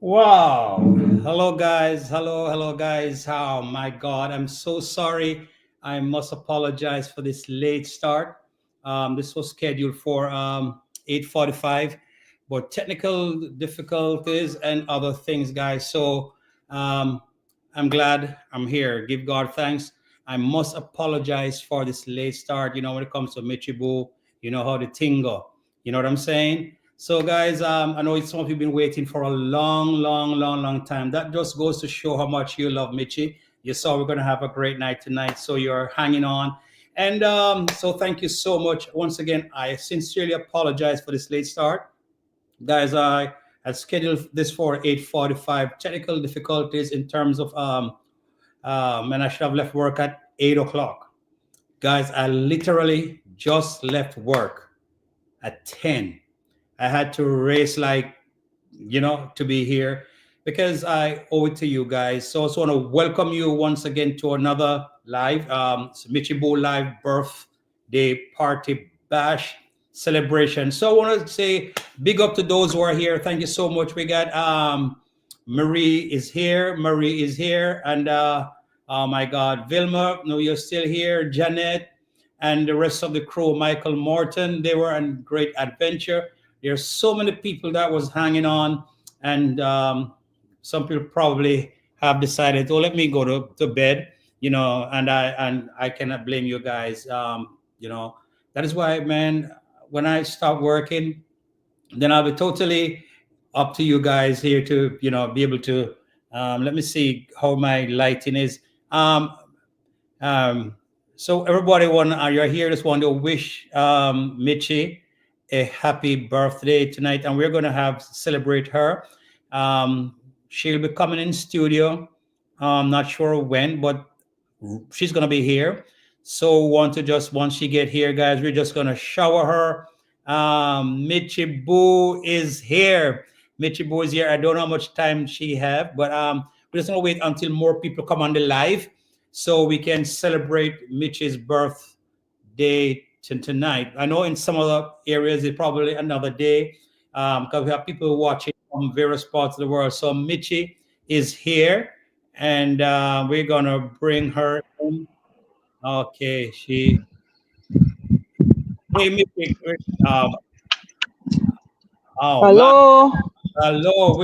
Wow. Hello, guys. Hello, guys. Oh, my God. I'm so sorry. I must apologize for this late start. This was scheduled for 8:45, but technical difficulties and other things, guys. So um, I'm glad I'm here. Give God thanks. I must apologize for this late start. When it comes to Michibu, you know how the thing go. You know what I'm saying? So, guys, I know some of you have been waiting for a long time. That just goes to show how much you love Michie. You saw we're going to have a great night tonight, so you're hanging on. And so, thank you so much. Once again, I sincerely apologize for this late start. Guys, I had scheduled this for 8:45. Technical difficulties in terms of, and I should have left work at 8 o'clock. Guys, I literally just left work at 10. I had to race to be here because I owe it to you guys. So I also want to welcome you once again to another live, Michibu live birthday party bash celebration. So I want to say big up to those who are here. Thank you so much. We got Marie is here. Marie is here. And oh my God, Vilma, no, you're still here. Janet and the rest of the crew, Michael Morton, they were on great adventure. There's so many people that was hanging on, and some people probably have decided, oh, let me go to bed, and I cannot blame you guys. That is why, man, when I start working, then I'll be totally up to you guys here to, be able to. Let me see how my lighting is. Um, so everybody, you're here, just want to wish Michie a happy birthday tonight, and we're going to have celebrate her. She'll be coming in studio. I'm not sure when, but she's going to be here. So once she get here, guys, we're just going to shower her. Michie Boo is here. Michie Boo is here. I don't know how much time she have, but we're just going to wait until more people come on the live so we can celebrate Michie's birthday tonight. I know in some other areas it's probably another day because we have people watching from various parts of the world. So Michie is here, and we're gonna bring her in. Okay, hey Michie. Um, oh man, Hello. hello.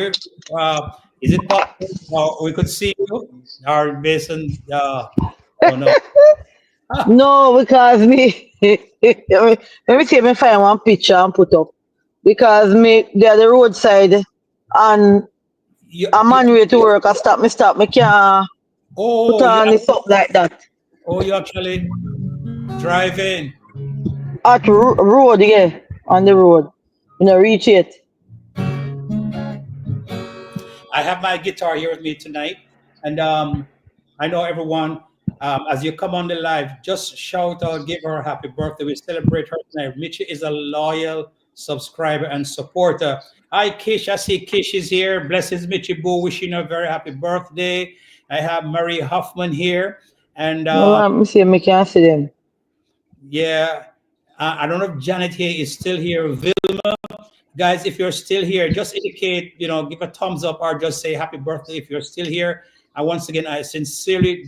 Is it possible we could see you? Our basin. Oh no. No, because me let me see if I find one picture and put up. Because me they're the roadside and you, I'm you, on way to work. I stop. Me can't put oh, you on this up like that. you actually driving. At road, yeah, on the road. You know, reach it. I have my guitar here with me tonight, and I know everyone. As you come on the live, just shout out, give her a happy birthday. We celebrate her tonight. Michi is a loyal subscriber and supporter. Hi, Kish. I see Kish is here. Blessings, Michi Boo. Wishing her a very happy birthday. I have Marie Hoffman here, and No, let me see, me can't see them. yeah, I don't know if Janet here is still here. Guys, if you're still here, just indicate, give a thumbs up or just say happy birthday if you're still here. And once again, I sincerely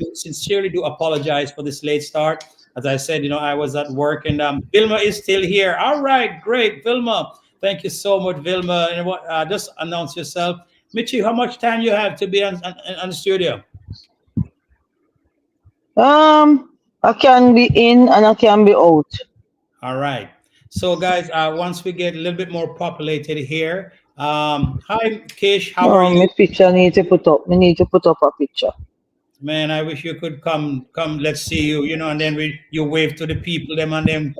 do apologize for this late start. As I said, I was at work, and Vilma is still here. All right, great, Vilma. Thank you so much, Vilma. And just announce yourself. Michi, how much time you have to be on the studio? I can be in and I can be out. All right. So, guys, once we get a little bit more populated here, hi, Kish, how are No, you? my picture need to put up. Me need to put up a picture. Man, I wish you could come. Let's see you. And then you wave to the people, them and them.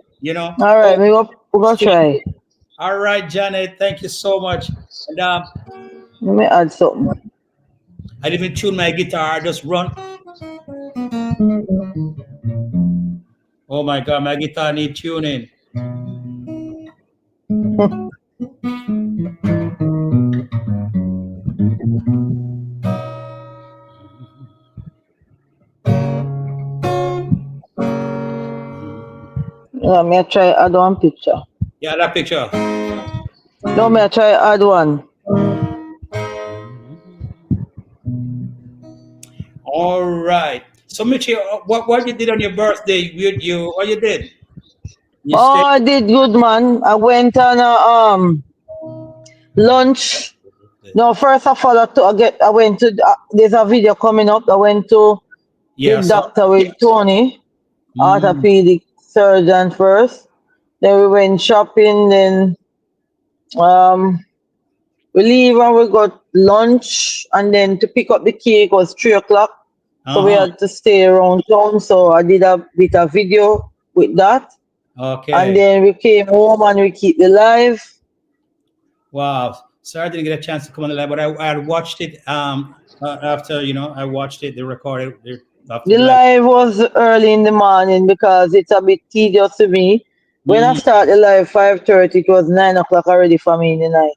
All right, Oh, we go still. try. All right, Janet. Thank you so much. And Let me add something. I didn't even tune my guitar. I just run. Oh my God, my guitar need tuning. Yeah, me I try add one picture. Yeah, that picture. No, me I try add one. All right. So, Michi, what you did on your birthday? You what you did? You Oh, stayed. I did good, man. I went on a lunch. No, first of all, I went to. There's a video coming up. I went to Yeah. the So. doctor with Tony, Mm, orthopedic surgeon first. Then we went shopping. Then um, we leave and we got lunch. And then to pick up the cake was 3 o'clock. So we uh-huh. had to stay around town. So I did a bit of video with that. And Okay. then we came home and we keep the live. Wow. Sorry I didn't get a chance to come on the live, but I watched it after I watched it. They recorded after The the live. live was early in the morning because it's a bit tedious to me. When I Mm, start the live 5:30, it was 9 o'clock already for me in the night.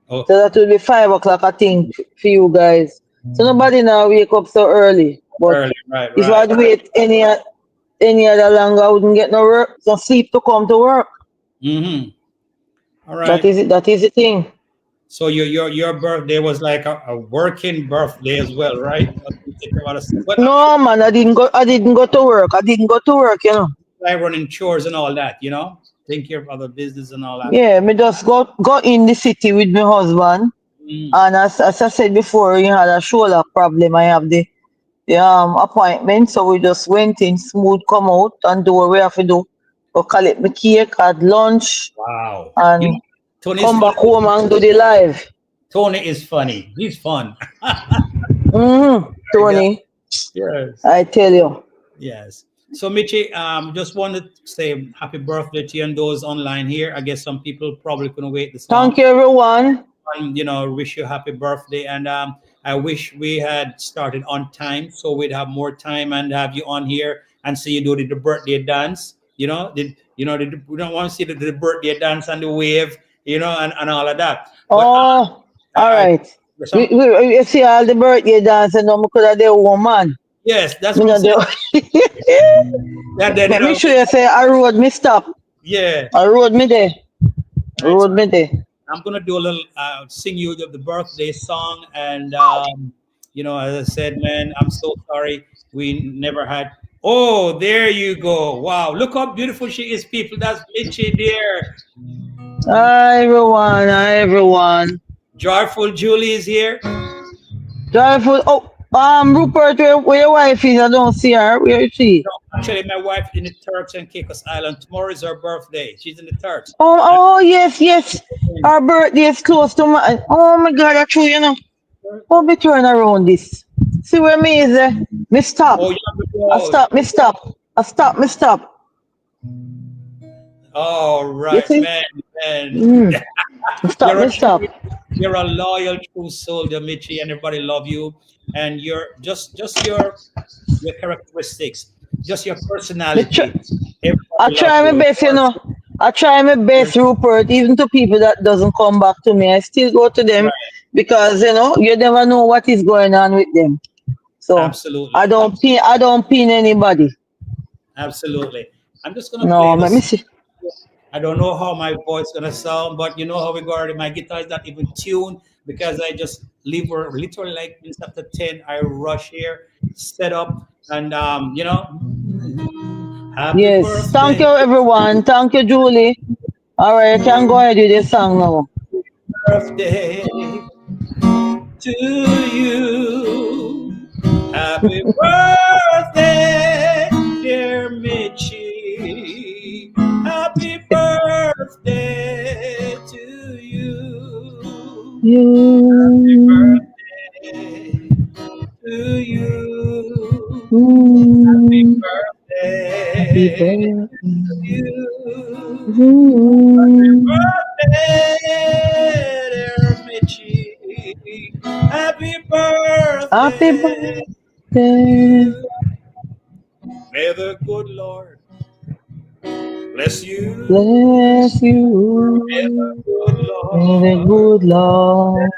oh, So that will be 5 o'clock, I think, for you guys. So nobody now wake up so early. But early. Right. if Right. I'd wait any other longer, I wouldn't get no work, no sleep to come to work. Mm-hmm. All That right. is it. That is the thing. So your birthday was like a working birthday as well, right? You take a lot of stuff. But No man, I didn't go. I didn't go to work. I didn't go to work. You know. I running chores and all that, take care of other business and all that. Yeah, me just go in the city with my husband. Mm. And as I said before, he had a shoulder problem. I have the appointment, so we just went in, smooth, come out and do what we have to do. Go collect my cake, had lunch, Wow. and Tony is come funny. back home and do the live. Tony is funny. He's fun. My God. Tony, Yes. I tell you. Yes. So Michi, just wanted to say happy birthday to you and those online here. I guess some people probably couldn't wait this long. Thank you, everyone. And wish you happy birthday. And I wish we had started on time so we'd have more time and have you on here and see you do the birthday dance. We don't want to see the birthday dance and the wave, and all of that. But Oh, all I right. some You see all the birthday dance, and no, could have the woman. yes, that's Me what I'm not saying. do. That then Let me show you. Say I road me stop. yeah. I road me there. All right. So Road me there. I'm gonna do a little sing you the birthday song, and as I said, man, I'm so sorry we never had. Oh, there you go! Wow, look how beautiful she is, people. That's Michi there. Hi everyone. Hi everyone. Joyful Julie is here. Joyful. Oh, Rupert, where your wife is? I don't see her. Where is she? No, actually, my wife in the Turks and Caicos Island. Tomorrow is her birthday. She's in the Turks. Oh, And oh, yes, yes. Our birthday is close to my. Oh my God, that's true. You know. Oh, me turn around this. See where me is? Me stop. oh, you have to I go. stop. Me stop. I stop. Me stop. All You right, see? man, man. Mm. Me stop. You're a Me stop. true, you're a loyal, true soldier, Michi, and everybody love you. And you're just your characteristics, just your Me personality. tr- I Everybody love try my you. best, you know. I try my best, Rupert, even to people that doesn't come back to me. I still go to them Right. because you never know what is going on with them. So Absolutely. I don't pin anybody. Absolutely. I'm just gonna play No, let me this. see. I don't know how my voice gonna sound, but you know how we go already. My guitar is not even tuned because I just leave her literally like minutes after 10. I rush here, set up, and happy Yes. Thank birthday, you everyone. Thank you, Julie. All right, you can go ahead with the song now. birthday to you. Happy birthday, dear Michi. Happy birthday to you. Happy You, birthday to you. Happy mm, happy birthday birthday. to you. Happy Mm, birthday, dear Michi. Happy happy birthday to birthday. you. May the good Lord bless you. Bless May the you. good May the Lord good Lord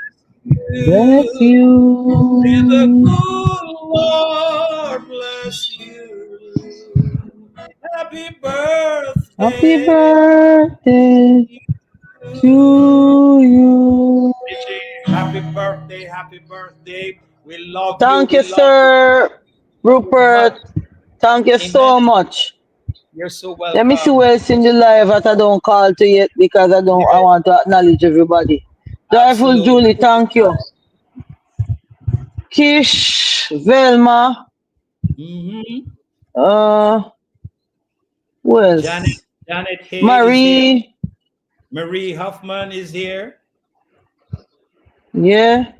bless you. May the you. good Lord bless you. Happy Happy birthday birthday to to you. you. Michi, happy birthday, happy birthday. We love you. Thank We you, love sir, you much. Rupert. Thank you Amen. so much. You're so Let me see welcome. who else in the live that I don't call to yet because I Yeah, want to acknowledge everybody. Joyful absolutely. Julie, thank you. Kish, Velma, Hmm. uh, who Janet else? Janet Hay is here. Marie, Marie Huffman is here. yeah, Yes,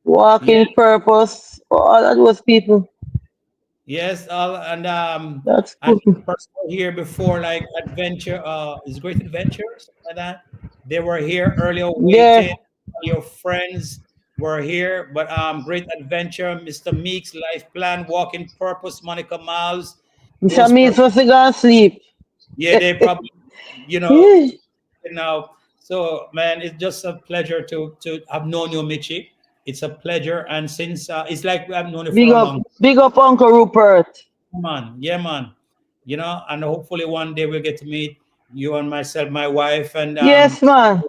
Walking Purpose. All that was people. yes. All That's and good. person here before like Adventure. Is Great Adventure something like that. They were here earlier waiting. Yeah, Your friends were here, but Great Adventure, Mr. Meeks, Life Plan, Walking Purpose, Monica Miles. Mr. Those Means persons. was to go sleep. Yeah, they probably, you know, Yeah. you know. So, man, it's just a pleasure to have known you, Michi. It's a pleasure, and since it's like I've known you for a long Big up, Uncle Rupert. time, man. Yeah, man. And hopefully one day we'll get to meet you and myself, my wife, and Yes, man.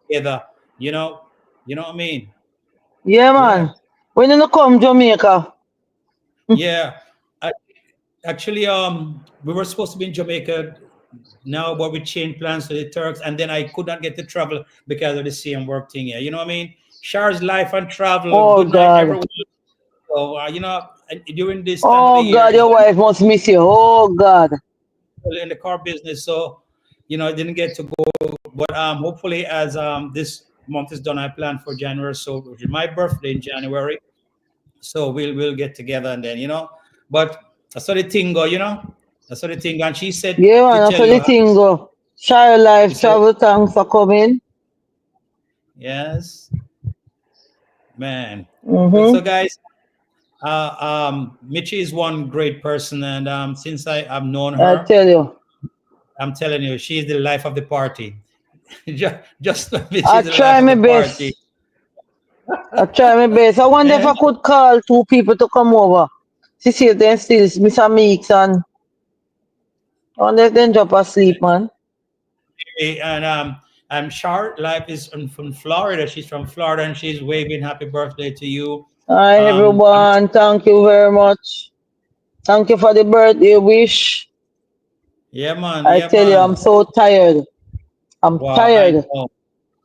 together. You know, you know what I mean? Yeah, Yeah, man. When you come Jamaica, yeah. I, Actually, we were supposed to be in Jamaica now, but we changed plans to the Turks, and then I could not get to travel because of the same work thing here. You know what I mean? Shars life and travel. oh Good night, God. everyone. So, during this time of the Oh year, God, your wife must miss you. Oh God. in the car business, so I didn't get to go. But hopefully, as this month is done, I plan for January. So, which is my birthday in January. So we'll get together and then. But that's how the thing go. That's how the thing go. And she said Yeah, to man, that's tell how the you, thing go. Share your she life, said, travel, thanks for coming. yes, man. So Mm-hmm. guys, Michi is one great person, and since I've known I her, tell you. I'm telling you, she's the life of the party. Just I she's the life try of my the party. best. I try my best. I wonder if Eh? I could call two people to come over. See if they still Mr. Meeks and I wonder if they drop asleep, man. And I'm sure life is from Florida. She's from Florida, and she's waving happy birthday to you. Hi I'm everyone, thank you very much. Thank you for the birthday wish. Yeah, man. I Yeah, tell you, I'm man. so tired. I'm Wow, I tired. know.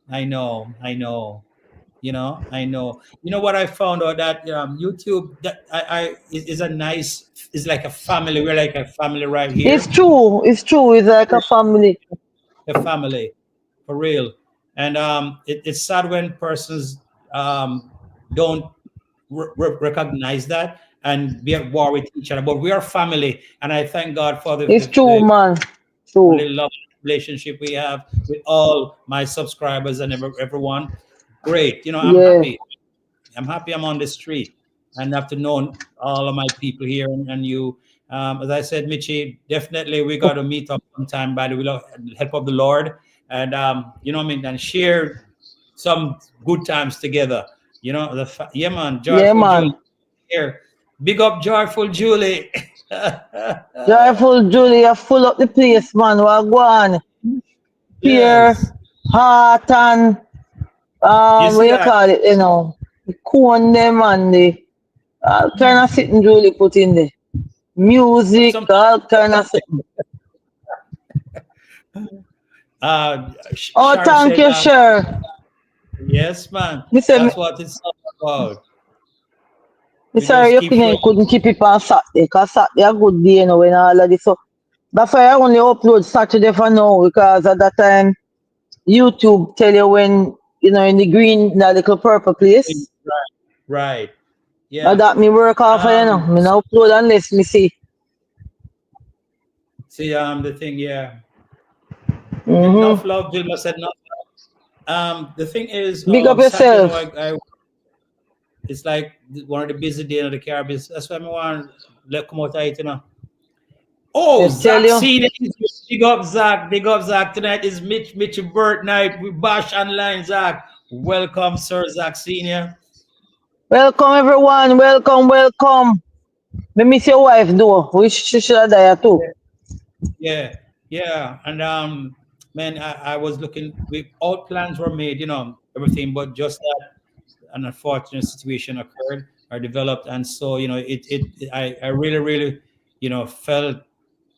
I know. I know. I know. You know what I found out that YouTube that I is a nice is like a family. We're like a family right It's here. true. It's true. It's like a family. A family for real. And it's sad when persons don't recognize that and be at war with each other. But we are family, and I thank God for It's true, the man. True. love relationship we have with all my subscribers and everyone. Great. I'm Yeah. happy. I'm happy I'm on the street and have to know all of my people here and you. As I said, Michi, definitely we got to meet up sometime by the will help of the Lord. And, you know what I mean? And share some good times together. Yeah, man, Yeah, Joyful Julie man. here. Big up, Joyful Julie. Joyful Julia full up the place, man. We're going. Here, Yes. heart and You what see you that? call it, the cone them and the all kind of Mm. sitting Julie put in there. Music, Sometimes, all kind of sitting. Oh, Shar thank said, you, sure. yes, man. Me say, That's what it's all about. me We sorry just you keep flowing. couldn't keep it on Saturday, because Saturday a good day, when all of this. So, that's why I only upload Saturday for now, because at that time, YouTube tell you when, in the green, that little purple place. Right, right. Now Yeah. that me work off, me So, now upload unless me see. see, the thing, yeah. Enough Mm-hmm. love, Vilma said enough. The thing is, Big up Saturday, yourself. it's like one of the busy days of the Caribbean. That's why I want to let come out of it. Oh, I tell Zack you. Snr. Big up, Zach. Big up, Zach. Tonight is Mitch birth night. We bash online, Zach. Welcome, Sir Zack Sr. Welcome everyone. Welcome, welcome. Me miss your wife though. Wish she should have died too. Yeah, yeah, and man, I was looking. All plans were made, everything, but just that. an unfortunate situation occurred or developed, and so I really really felt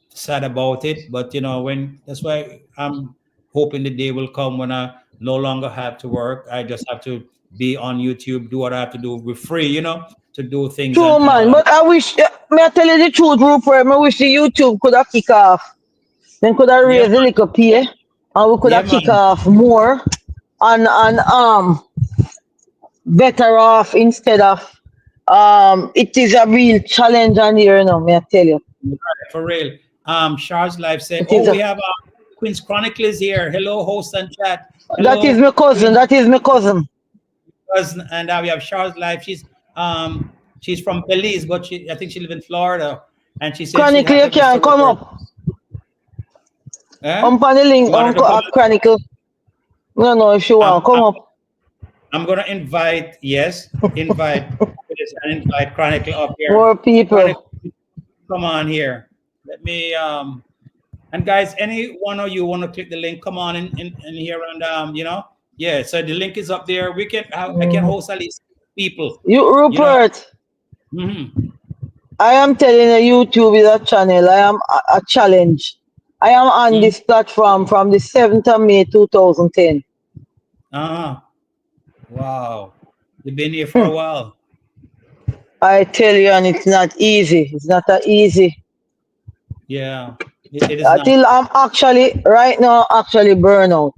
sad about it. But when that's why I'm hoping the day will come when I no longer have to work. I just have to be on YouTube, do what I have to do. We're free, to do things True, and all man. of But that. I wish, may I tell you the truth, Rupert, I wish the YouTube could have kick off. Then could have Yeah, raised a little pay, and we could yeah, have kick man. off more and better off instead of it is a real challenge on here, may I tell you. Right, for real. Charles Life said, It "Oh, is we a have Queen's Chronicles here. Hello, host and chat. that is Hello, my cousin. Queen." That is my cousin. And we have Charles Life. She's from Belize, but I think she lives in Florida, and she said she'd Chronicle, have you to can Mr. come Rupert. up. Eh? On the link, You want her to come? Chronicle. No, if you I'm, want, come I'm, up. I'm gonna invite. Yes, invite. And invite Chronicle up here. More Chronicle, people. come on here. Let me. And guys, any one of you want to click the link? Come on in here, and yeah. So the link is up there. I can host at least people. You, You know. Rupert, Mm-hmm. I am telling you, YouTube is a channel. I am a challenge. I am on Mm. this platform from the 7th of May 2010. Ah, wow. You've been here for a while. I tell you, and it's not easy. It's not that easy. Yeah, it is not. Until I'm actually, right now, actually burnout.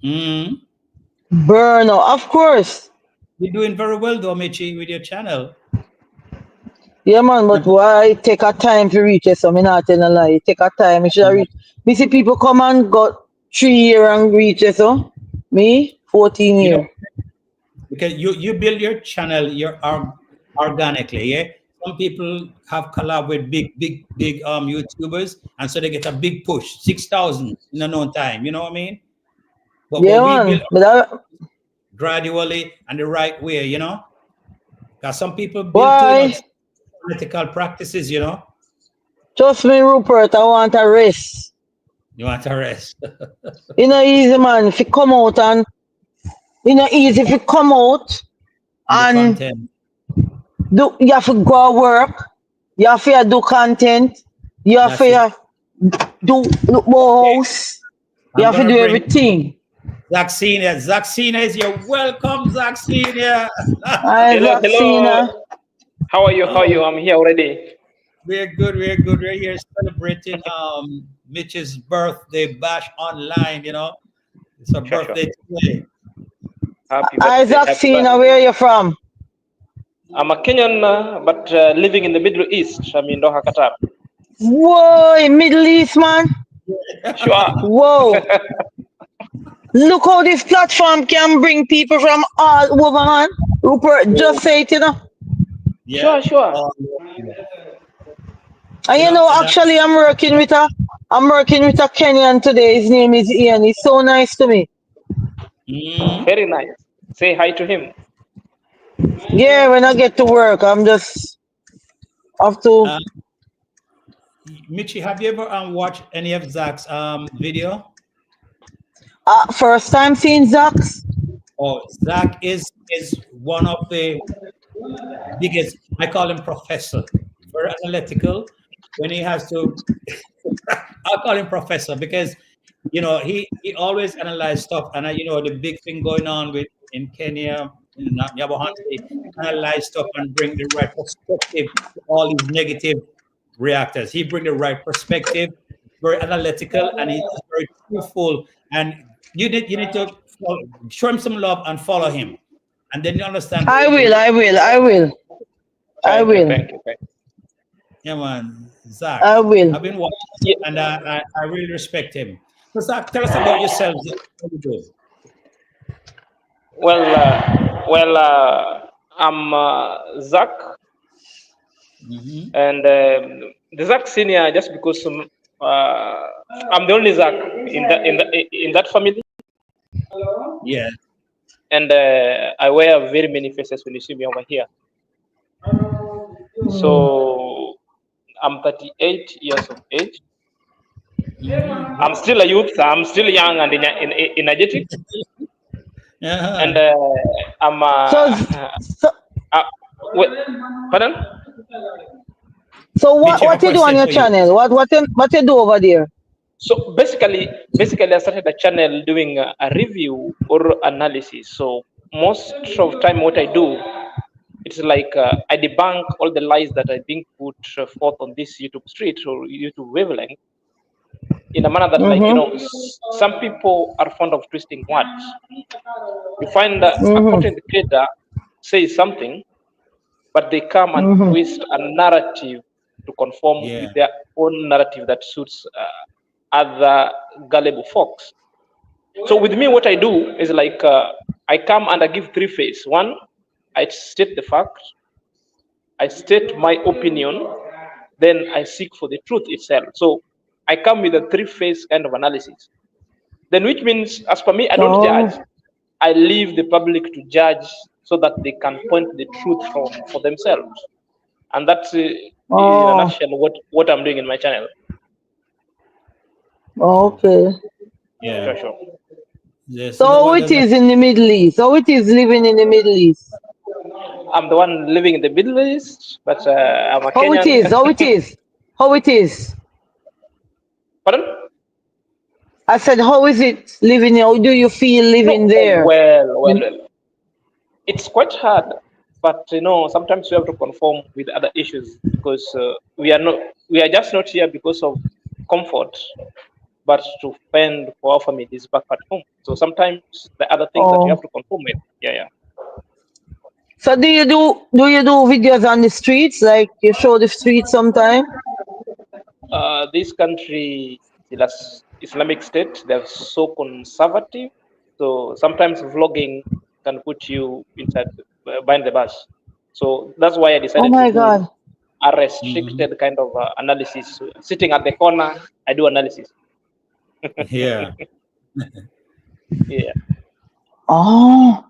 Mm. Burnout, of course. You're doing very well, though, Michie, with your channel. Yeah, man, but why take a time to reach it? So I'm not telling a lie. It take a time. It should reach. Me see people come and got 3 years and reach it, so me, 14 You know, years. because you build your channel organically, yeah. Some people have collab with big YouTubers, and so they get a big push, 6,000 in a no time. You know what I mean? But Yeah, we build man. But gradually and the right way, because some people build too why? much political practices. Trust me, Rupert, I want a rest. You want to rest. You know, easy, man. If you come out and, easy if you come out The and content. you have to go work, you have to do content, you have That's it. to do look more house, you I'm have to gonna do bring everything. Zack Snr. Zack Snr is your welcome, Zack Snr. I Hello, vaccine. hello. How are you? How are you? I'm here already. We're good. We're good. We're here celebrating Mitch's birthday bash online. It's her Sure, sure. birthday today. Happy I birthday. Happy vaccine. birthday. Where are you from? I'm a Kenyan, but living in the Middle East. I'm in Doha, Qatar. Whoa, Middle East, man. Sure. Whoa. Look how this platform can bring people from all over, man. Rupert, just say it, Yeah. Sure, sure. And actually, I'm working with a Kenyan today. His name is Ian. He's so nice to me. Very nice. Say hi to him. Yeah, when I get to work, I'm just have to. Michi, have you ever watched any of Zach's video? First time seeing Zax. Oh, Zach is one of the biggest. I call him professor. Very analytical. When he has to, I call him professor because he always analyze stuff. And the big thing going on in Kenya, in Nyabohanse, he analyze stuff and bring the right perspective to all these negative reactors. He bring the right perspective, very analytical, and he's very truthful. And you need to show him some love and follow him, and then you understand. I will. Thank you, thank you, thank you. Yeah, man, Zach. I will. I've been watching, Yeah. and I really respect him. So Zach, tell us about yourself. Zach. What do you do? Well, I'm Zack, and the Zack Senior just because I'm the only Zack in that family, Yeah. and I wear very many faces when you see me over here. So I'm 38 years of age. I'm still a youth. I'm still young and energetic. And Yeah. I'm So, so, uh, wait, pardon. so Michi, a what you do on question your for you. channel? What you do over there? So basically, I started a channel doing a review or analysis. So most of time, what I do, it's like I debunk all the lies that are being put forth on this YouTube street or YouTube wavelength in a manner that, like, Mm-hmm. some people are fond of twisting words. You find that a Mm-hmm. content creator says something, but they come and Mm-hmm. twist a narrative to conform Yeah. with their own narrative that suits other gullible folks. So with me, what I do is like I come and I give three phases. One, I state the fact, I state my opinion, then I seek for the truth itself. So I come with a three-phase kind of analysis. Then, which means, as per me, I don't judge. Oh, I leave the public to judge so that they can point the truth for themselves. And that's, in a oh, nutshell, what I'm doing in my channel. okay. Yeah. Sure, sure. Yes. So You know how what? it There's a is in the Middle East? How it is living in the Middle East? I'm the one living in the Middle East, but I'm a How it Kenyan. is? How it is? How it is? Pardon? I said, how is it living? How do you feel living No, there? well. It's quite hard, but sometimes we have to conform with other issues because we are just not here because of comfort, but to fend for our families back at home. So sometimes the other things that you have Oh, to conform with. Yeah, yeah. so do you do videos on the streets? Like you show the streets sometime? This country, the Islamic State, they're so conservative. So sometimes vlogging can put you inside behind the bus. So that's why I Oh decided to my do God. a Mhm. restricted kind of analysis. Sitting at the corner, I do analysis. Yeah. Yeah. Oh.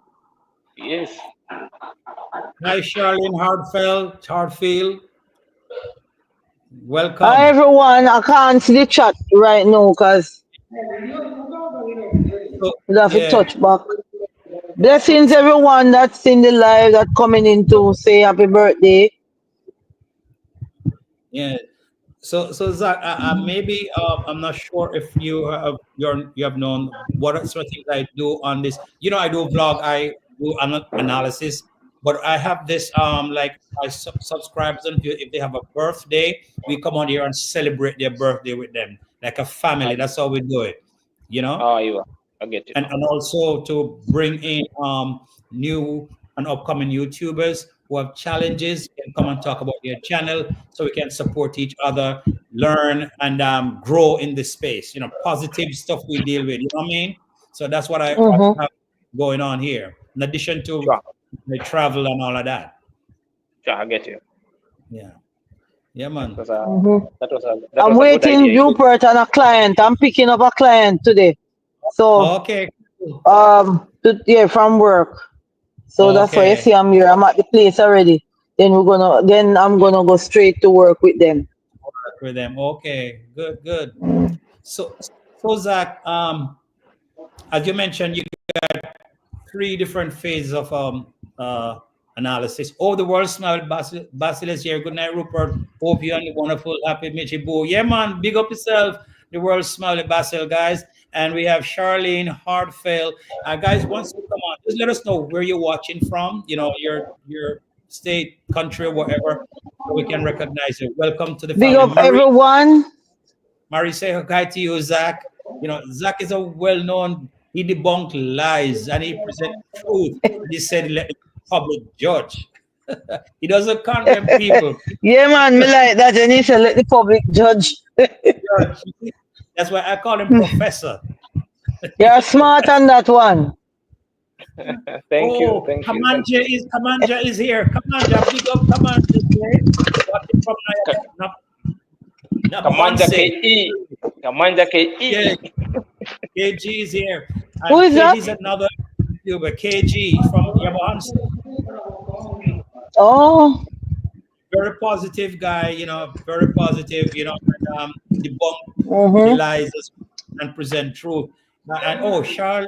Yes. Hi, Charlene Hardfield. Hi Welcome. everyone. I can't see the chat right now because So, we have to yeah. touch back. So, Blessings everyone that's in the live that coming in to say happy birthday. yeah. So Zach, maybe I'm not sure if you have known what sort of things I do on this. I do vlog, I do analysis, but I have this like my subscribers, and if they have a birthday, we come on here and celebrate their birthday with them like a family. I, That's how we do it. You know. you are. I get it. And also to bring in new and upcoming YouTubers who have challenges and come and talk about their channel so we can support each other, learn and grow in this space. Positive stuff we deal with. You know what I mean? So that's what I Mm-hmm. have going on here. In addition to Sure. the travel and all of that. Sure, I get you. Yeah. Yeah, That man. was a Mm-hmm. that I'm was a good waiting idea. Rupert on a client. I'm picking up a client today. So Okay. Cool. yeah, from work. So that's why you Okay. see I'm here. I'm at the place already. Then I'm gonna go straight to work with them. Work with them. Okay. Good. Good. So, so Zach, as you mentioned, you three different phases of analysis. Oh, the world smile, Basil is here. Good night, Rupert. Hope you're on the wonderful, happy Michi Boo. Yeah, man, big up yourself. The world smile, Basil, guys. And we have Charlene Hardfail. Guys, once you come on, just let us know where you're watching from, your state, country, whatever, so we can recognize you. Welcome to the Big family. up Marie, everyone. Marie, say hi to you, Zach. Zach is a well-known. He debunked lies and he presents truth. And he said, "Let the public judge." He doesn't condemn people. Yeah, man, me like that. You need to let the public judge. Judge. That's why I call him Professor. You're smart on that one. Thank you, Oh, thank you, thank you. Kamanja is here. Kamanja, big up Kamanja. Watching from Ka- Kamanja Nyabohanse. KE, Kamanja Yeah, KE. KG is here. Who And is KG that? is another YouTuber. KG from Nyabohanse. Oh, Very positive guy, very positive, and debunk the mm-hmm. lies and present truth. And oh, Charlene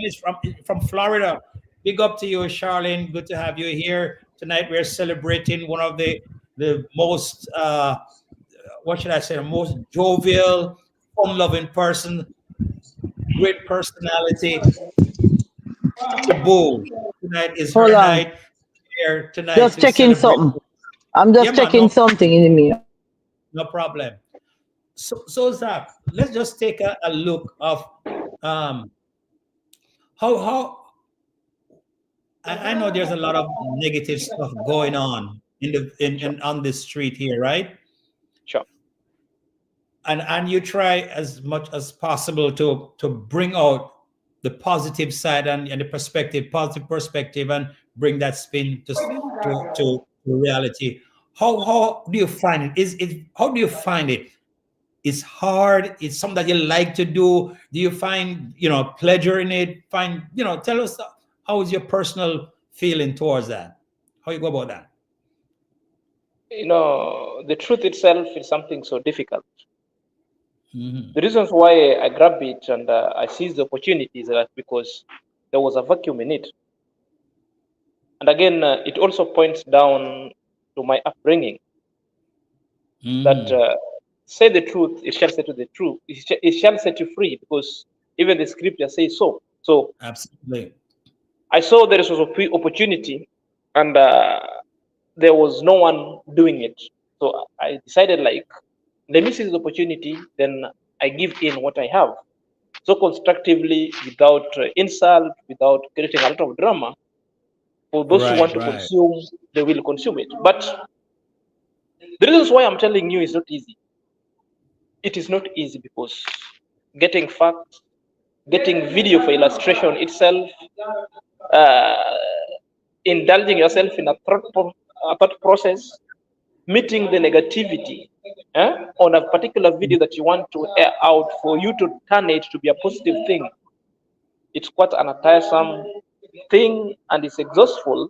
is from Florida. Big up to you, Charlene. Good to have you here tonight. We're celebrating one of the most what should I say, the most jovial, fun-loving person, great personality. Boo. Tonight is Hold her on. night. Here tonight Just to checking celebrate. something. I'm Yeah, just man. checking something in the mirror. No problem. So Zach, let's just take a look of um, how I know there's a lot of negative stuff going on Sure, in on this street here, right? sure. And you try as much as possible to bring out the positive side and the perspective, positive perspective, and bring that spin to reality. How do you find it? Is it how do you find it? It's hard. It's something that you like to do. Do you find pleasure in it? Tell us how is your personal feeling towards that? How you go about that? The truth itself is something so difficult. Hmm. The reasons why I grabbed it and I seized the opportunities are because there was a vacuum in it. And again, it also points down to my upbringing that Hmm. say the truth, it shall set you the truth. It shall set you free because even the scripture says so. So Absolutely. I saw there was an opportunity and there was no one doing it. So I decided, like, let me seize the opportunity, then I give in what I have. So constructively, without insult, without creating a lot of drama. For those who Right, want to right. consume, they will consume it. But the reasons why I'm telling you is not easy. It is not easy because getting facts, getting video for illustration itself, uh, indulging yourself in a thought process, meeting the negativity on a particular video that you want to air out for you to turn it to be a positive thing. It's quite an tiresome thing and it's exhaustful.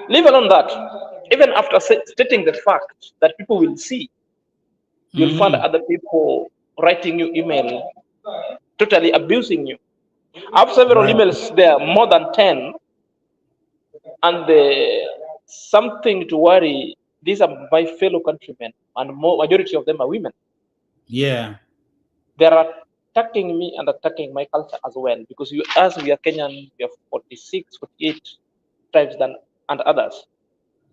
Leave alone that. Even after stating the fact that people will see, you'll find Hmm. other people writing you email, totally abusing you. I have several Right. emails there, more than 10, and something to worry. These are my fellow countrymen, and majority of them are women. Yeah. They're attacking me and attacking my culture as well because as we are Kenyan, we have 46, 48 tribes and others.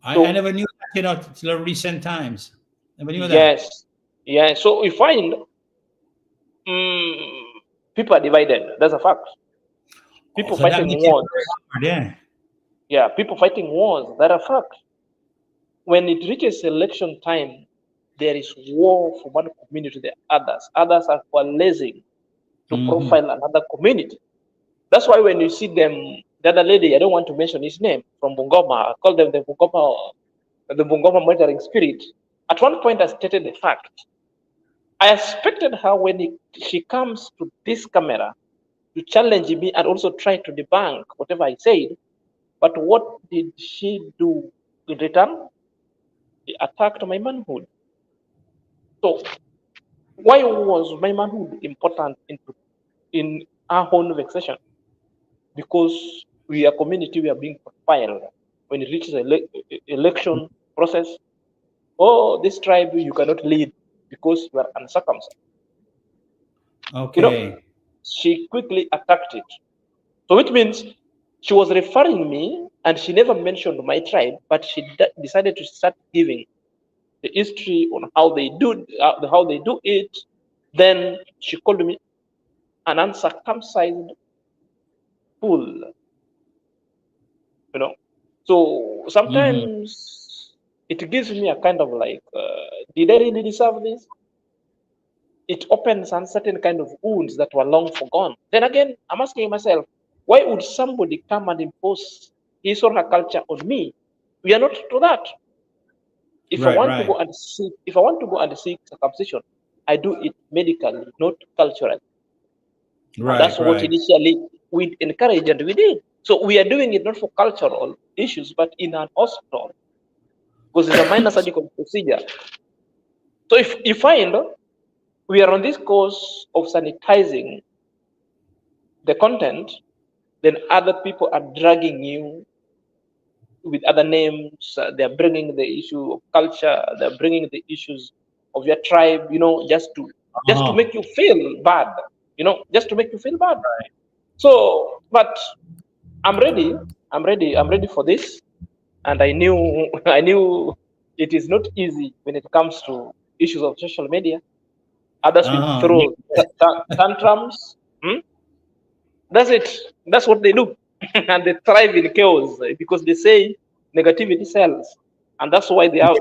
I So never knew that, till recent times. Never knew that. yes, yeah. So we find mm, people are divided. That's a fact. Oh, People so that fighting makes it wars. very hard, yeah. Yeah, people fighting wars. That are fact. When it reaches election time, there is war from one community to the others. Others are coalescing to Hmm. profile another community. That's why when you see them, the other lady, I don't want to mention his name, from Bungoma, I call them the Bungoma monitoring spirit. At one point, I stated the fact. I expected her when she comes to this camera to challenge me and also try to debunk whatever I said. But what did she do in return? She attacked my manhood. So why was my manhood important in our own vexation? Because we are community, we are being profiled. When it reaches election process, oh, this tribe you cannot lead because you are uncircumcised. You know, Okay. she quickly attacked it. So it means she was referring me and she never mentioned my tribe, but she decided to start giving the history on how they do it. Then she called me an uncircumcised fool. You know, so Hmm. sometimes it gives me a kind of like, did I really deserve this? It opens uncertain kind of wounds that were long forgone. Then again, I'm asking myself, why would somebody come and impose his or her culture on me? We are not to that. Right, right. If I want to go and seek circumcision, I do it medically, not culturally. And Right, that's what right. initially we encouraged and we did. So we are doing it not for cultural issues, but in an hospital, because it's a minor surgical procedure. So if you find we are on this course of sanitizing the content, then other people are dragging you with other names. They're bringing the issue of culture. They're bringing the issues of your tribe. Just to make you feel bad. Just to make you feel bad. So, but I'm ready. I'm ready. I'm ready for this. And I knew I knew it is not easy when it comes to issues of social media. Others will throw tantrums. That's it. That's what they do. And they thrive in chaos because they say negativity sells. And that's why they are.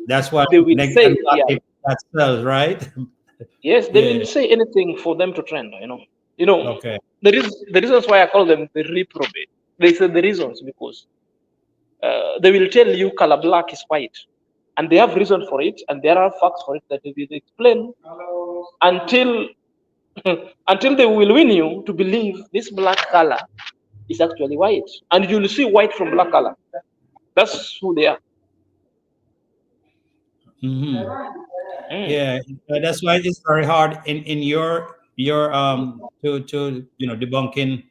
That's why they will say, that sells, right? Yes, they will say anything for them to trend. Okay. The reasons why I call them the reprobate. They say the reasons because they will tell you color black is white, and they have reason for it, and there are facts for it that they will explain until until they will win you to believe this black color is actually white, and you will see white from black color. That's who they are. Yeah, that's why it's very hard in your to debunking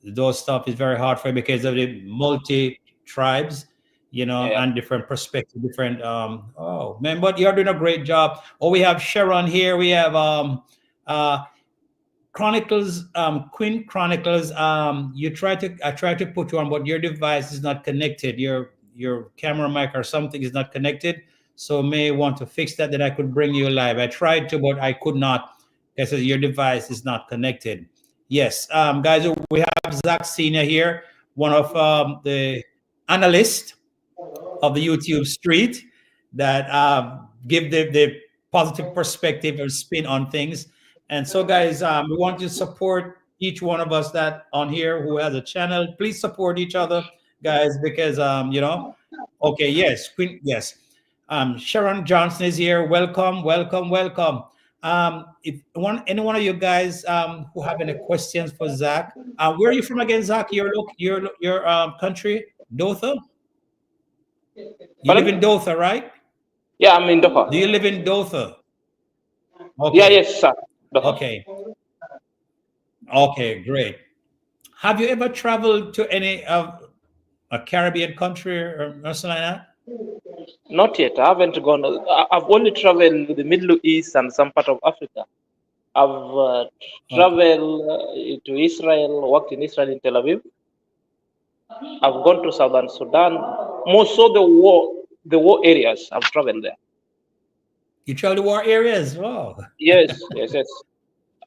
those stuff is very hard for you because of the multi tribes, and different perspective, different. Oh man, but you're doing a great job. Oh, we have Sharon here. We have Chronicles, Queen Chronicles. I tried to put you on, but your device is not connected. Your camera mic or something is not connected. So may want to fix that. That I could bring you live. I tried to, but I could not because your device is not connected. Yes, guys, we have Zack Snr here, one of the analysts of the YouTube street that give the positive perspective or spin on things. And so, guys, we want to support each one of us that on here who has a channel. Please support each other, guys, because Okay, yes, Queen, yes. Sharon Johnson is here. Welcome, welcome, welcome. If any one of you guys who have any questions for Zack, where are you from again, Zack? Your country, Dotha? You live in Dotha, right? Yeah, I'm in Doha. Do you live in Dotha? Okay. Yeah, yes, sir. Doha. Okay. Okay, great. Have you ever traveled to any of a Caribbean country or something like that? Not yet. I haven't gone. I've only traveled to the Middle East and some part of Africa. I've traveled to Israel, worked in Israel in Tel Aviv. I've gone to Southern Sudan. Most of the war areas, I've traveled there. You traveled to war areas? Wow. Yes, yes, yes.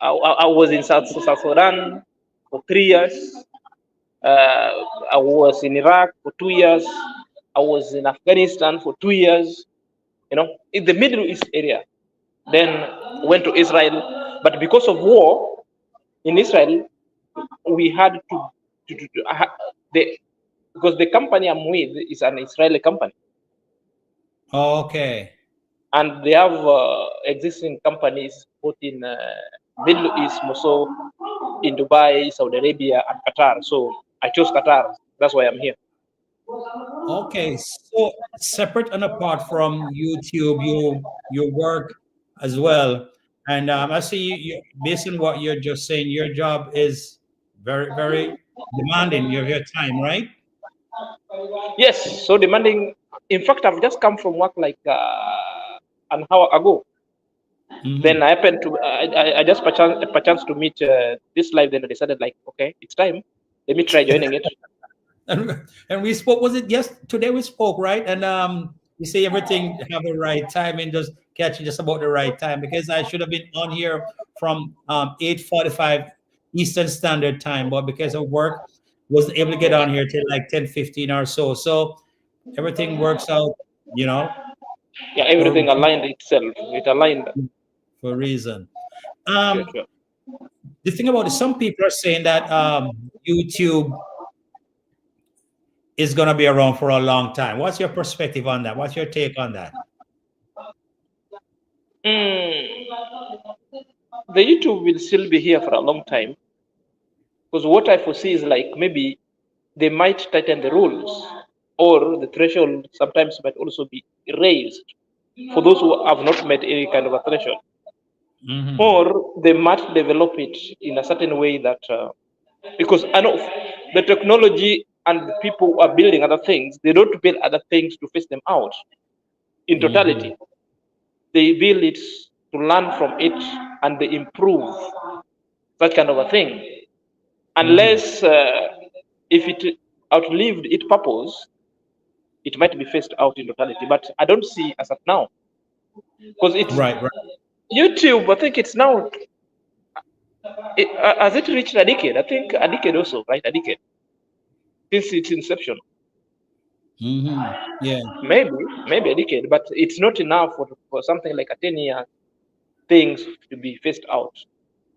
I was in South Sudan for 3 years. I was in Iraq for 2 years. I was in Afghanistan for 2 years. In the Middle East area. Then went to Israel, but because of war in Israel, we had because the company I'm with is an Israeli company. Okay. And they have existing companies both in Middle East, also in Dubai, Saudi Arabia, and Qatar. So I chose Qatar. That's why I'm here. Okay, so separate and apart from YouTube, you work as well, and I see you. Based on what you're just saying, your job is very, very demanding. Your time, right? Yes, so demanding. In fact, I've just come from work like an hour ago. Then I happened to I just chance to meet this live. Then I decided like, okay, it's time. Let me try joining it. And we spoke. Was it today we spoke, right? And you say everything have the right time and just catch you just about the right time because I should have been on here from 8:45 Eastern Standard Time, but because of work, wasn't able to get on here till like 10:15 or so. So everything works out, Yeah, everything aligned itself. It aligned for a reason. Sure. The thing about it, some people are saying that YouTube is going to be around for a long time. What's your perspective on that? What's your take on that? The YouTube will still be here for a long time because what I foresee is like maybe they might tighten the rules or the threshold sometimes might also be raised for those who have not met any kind of a threshold. Or they might develop it in a certain way that because I know the technology and the people who are building other things, they don't build other things to face them out in totality. They build it to learn from it and they improve that kind of a thing. Unless if it outlived its purpose, it might be phased out in totality. But I don't see as of now. Because it's Right. YouTube, I think it's now has it reached a decade? I think a decade also, right? A decade since its inception. Yeah. Maybe a decade, but it's not enough for something like a 10-year things to be phased out.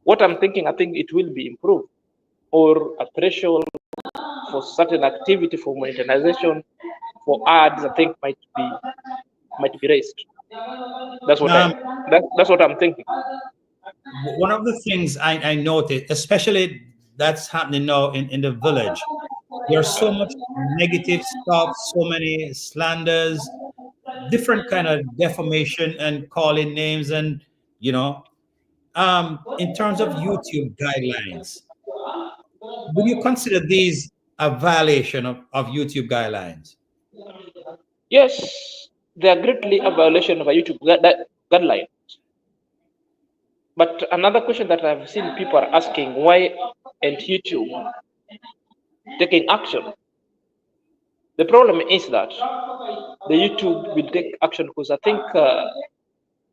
What I'm thinking, I think it will be improved, or a threshold for certain activity for monetization for ads, I think might be raised. That's what that's what I'm thinking. One of the things I noticed, especially that's happening now in the village, there's so much negative stuff, so many slanders, different kind of defamation and calling names, and in terms of YouTube guidelines, would you consider these a violation of YouTube guidelines? Yes, they are greatly a violation of a YouTube guideline. But another question that I've seen people are asking, why ain't YouTube taking action? The problem is that the YouTube will take action because I think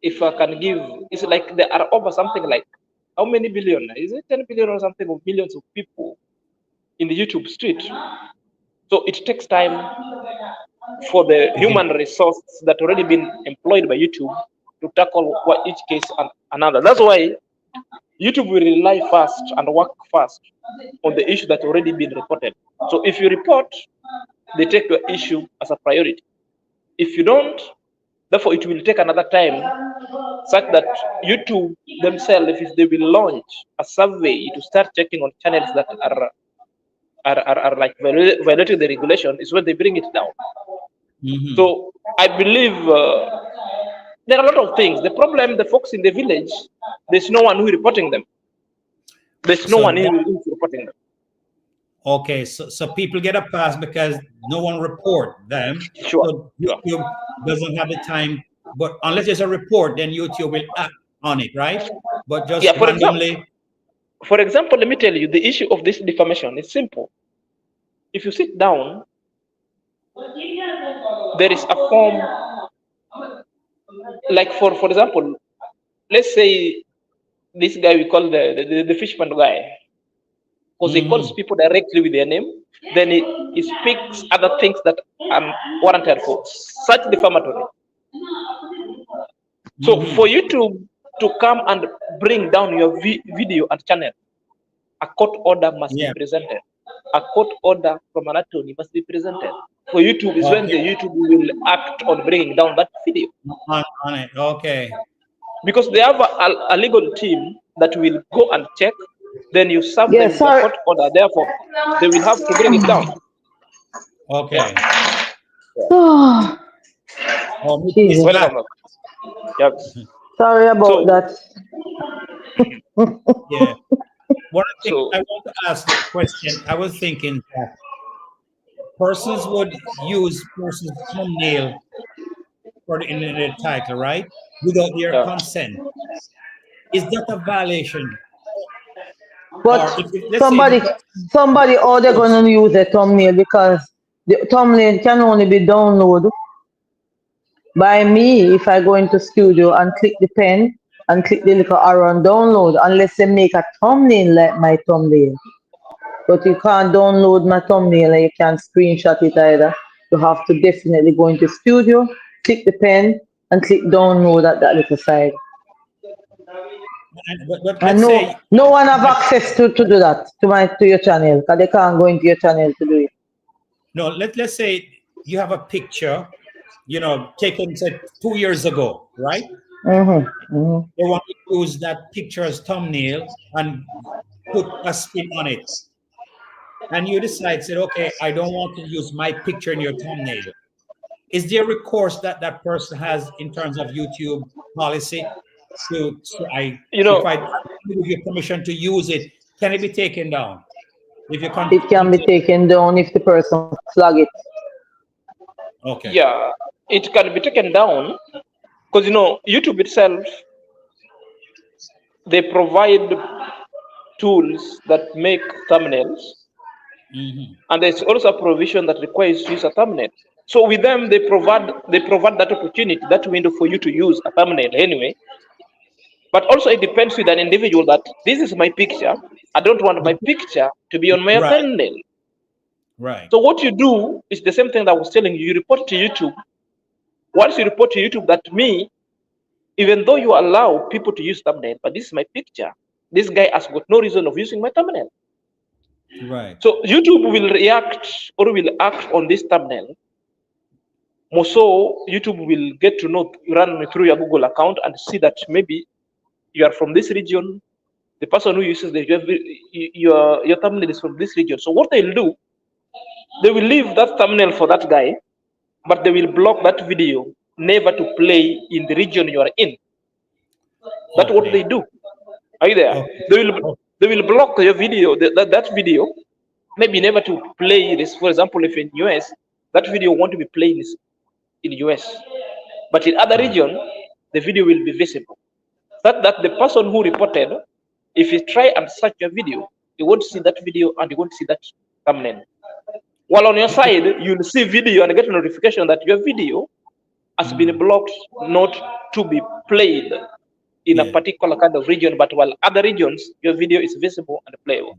if I can give, it's like there are over something like how many billion? Is it 10 billion or something of millions of people in the YouTube street? So it takes time for the human resource that already been employed by YouTube to tackle what each case and another. That's why YouTube will rely fast and work fast on the issue that already been reported. So if you report, they take your issue as a priority. If you don't, therefore it will take another time, such that YouTube themselves, if they will launch a survey to start checking on channels that are like violating the regulation, is when they bring it down. So I believe there are a lot of things. The problem, the folks in the village, there's no one who is reporting them. There's no one who is reporting them. Okay, so people get a pass because no one report them. Sure. So YouTube doesn't have the time, but unless there's a report, then YouTube will act on it, right? But just randomly. For example, let me tell you, the issue of this defamation is simple. If you sit down, there is a form, like for example, let's say this guy we call the fishman guy, because he calls people directly with their name, then he speaks other things that are warranted for such defamatory. So for you to come and bring down your video and channel, a court order must be presented. A court order from an attorney must be presented. For YouTube is when the YouTube will act on bringing down that video. On it, okay. Because they have a legal team that will go and check, then you serve them the court order, therefore they will have to bring it down. Okay. Jesus. Sorry about that. Yeah. One thing I want to ask the question, I was thinking that persons would use person's thumbnail for in the title, right? Without their consent. Is that a violation? But somebody or they're gonna use a thumbnail, because the thumbnail can only be downloaded by me if I go into studio and click the pen and click the little arrow and download, unless they make a thumbnail like my thumbnail. But you can't download my thumbnail and you can't screenshot it either. You have to definitely go into studio, click the pen and click download at that little side. And no one have access to do that to your channel, because they can't go into your channel to do it. No, let's say you have a picture, taken say 2 years ago, right? They want to use that picture as thumbnail and put a spin on it. And you decide, say, okay, I don't want to use my picture in your thumbnail. Is there recourse that person has in terms of YouTube policy? If I give you permission to use it, can it be taken down? If you It can be taken down if the person flag it. okay. Yeah, it can be taken down because YouTube itself, they provide tools that make thumbnails, and there's also a provision that requires you to use a thumbnail. So with them, they provide that opportunity, that window for you to use a thumbnail anyway. But also it depends with an individual that this is my picture. I don't want my picture to be on my Right. thumbnail. Right. So what you do is the same thing that I was telling you. You report to YouTube. Once you report to YouTube that me, even though you allow people to use thumbnail, but this is my picture, this guy has got no reason of using my thumbnail. Right. So YouTube will react or will act on this thumbnail. More so, YouTube will get to know, run through your Google account and see that maybe you are from this region. The person who uses your thumbnail is from this region. So what they'll do, they will leave that thumbnail for that guy, but they will block that video never to play in the region you are in. That's what they do. Are you there? Okay. They will block your video, that video, maybe never to play this. For example, if in US, that video won't be played in US, but in other region, the video will be visible. That the person who reported, if you try and search your video, you won't see that video and you won't see that thumbnail. While on your side, you'll see video and get a notification that your video has been blocked not to be played in a particular kind of region, but while other regions, your video is visible and playable.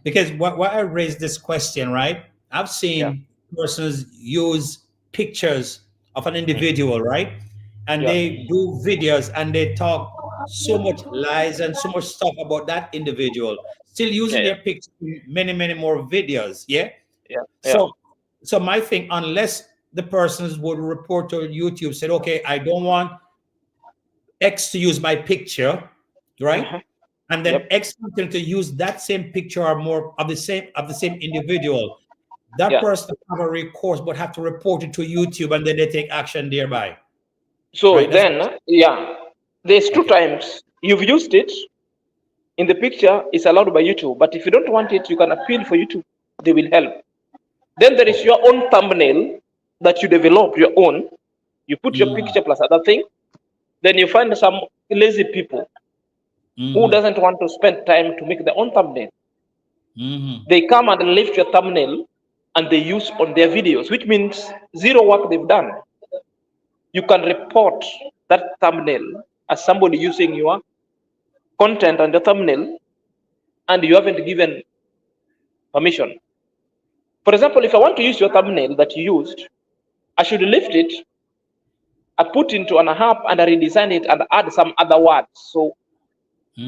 Because why I raised this question, right? I've seen persons use pictures of an individual, right? And they do videos and they talk so much lies and so much stuff about that individual, still using their picture in many, many more videos. Yeah. So my thing, unless the persons would report to YouTube, said, okay, I don't want X to use my picture, right? And then X continue to use that same picture or more of the same individual. That person have a recourse, but have to report it to YouTube, and then they take action thereby. So right? Then, there's two times you've used it. In the picture, it's allowed by YouTube, but if you don't want it, you can appeal for YouTube. They will help. Then there is your own thumbnail that you develop, your own. You put your picture plus other thing. Then you find some lazy people who doesn't want to spend time to make their own thumbnail. They come and lift your thumbnail and they use on their videos, which means zero work they've done. You can report that thumbnail as somebody using your content and the thumbnail, and you haven't given permission. For example, if I want to use your thumbnail that you used, I should lift it, I put into an app and I redesign it and add some other words. So,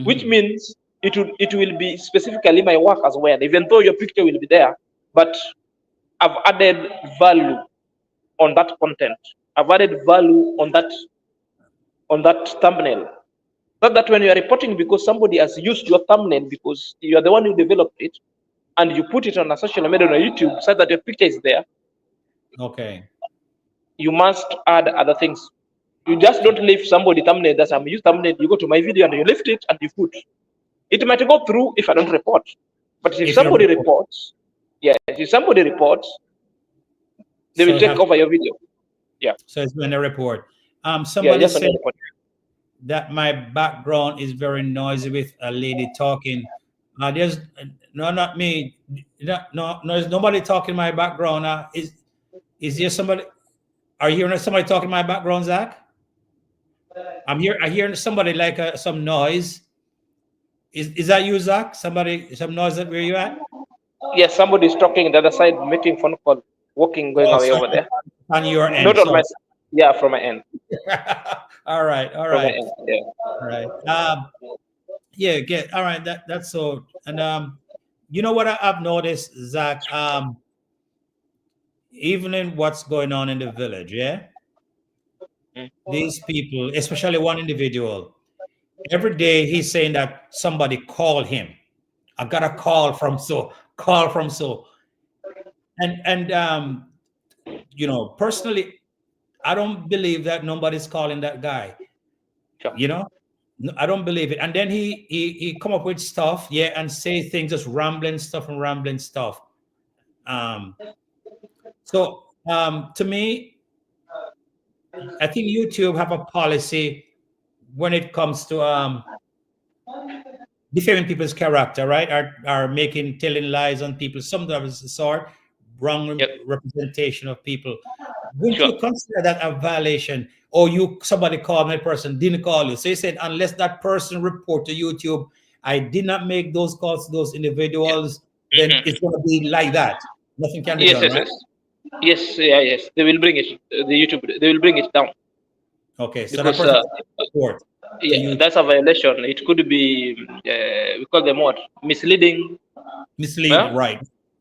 which means it will be specifically my work as well, even though your picture will be there, but I've added value on that content. I've added value on that thumbnail. Not that when you are reporting because somebody has used your thumbnail because you are the one who developed it, and you put it on a social media on YouTube so that your picture is there. Okay. You must add other things. You just don't leave somebody thumbnail that's I'm used thumbnail. You go to my video and you lift it and you put. It might go through if I don't report. But if somebody reports, if somebody reports, they will take over your video. Yeah. So it's when they report. Somebody said that my background is very noisy with a lady talking. There's no, not me. No, there's nobody talking in my background. Is there somebody? Are you hearing somebody talking in my background, Zach? I hear somebody like some noise. Is that you, Zach? Some noise that where you at? Yes, somebody is talking the other side, making phone call, walking, going away over there. On your end. Not on my side. From my end. All right. From my end, All right. All right. That's so. And you know what I've noticed, Zach? Even in what's going on in the village, these people, especially one individual, every day he's saying that somebody called him. I got a call from so. And personally, I don't believe that nobody's calling that guy. Sure. No, I don't believe it. And then he come up with stuff, yeah, and say things, just rambling stuff and rambling stuff. Um, to me, I think YouTube have a policy when it comes to defaming people's character, right? Are making telling lies on people, sometimes the sort, wrong Yep. representation of people. Wouldn't Sure. you consider that a violation? Or somebody called me, a person didn't call you. So you said unless that person report to YouTube, I did not make those calls to those individuals, then Mhm. it's gonna be like that. Nothing can be Yes, done, yes, right? yes. Yes, yeah, yes. They will bring it. The YouTube. They will bring it down Okay, so that because person report to yeah, YouTube. that's a violation. It could be we call them what? Misleading. Mislead, Yeah, right.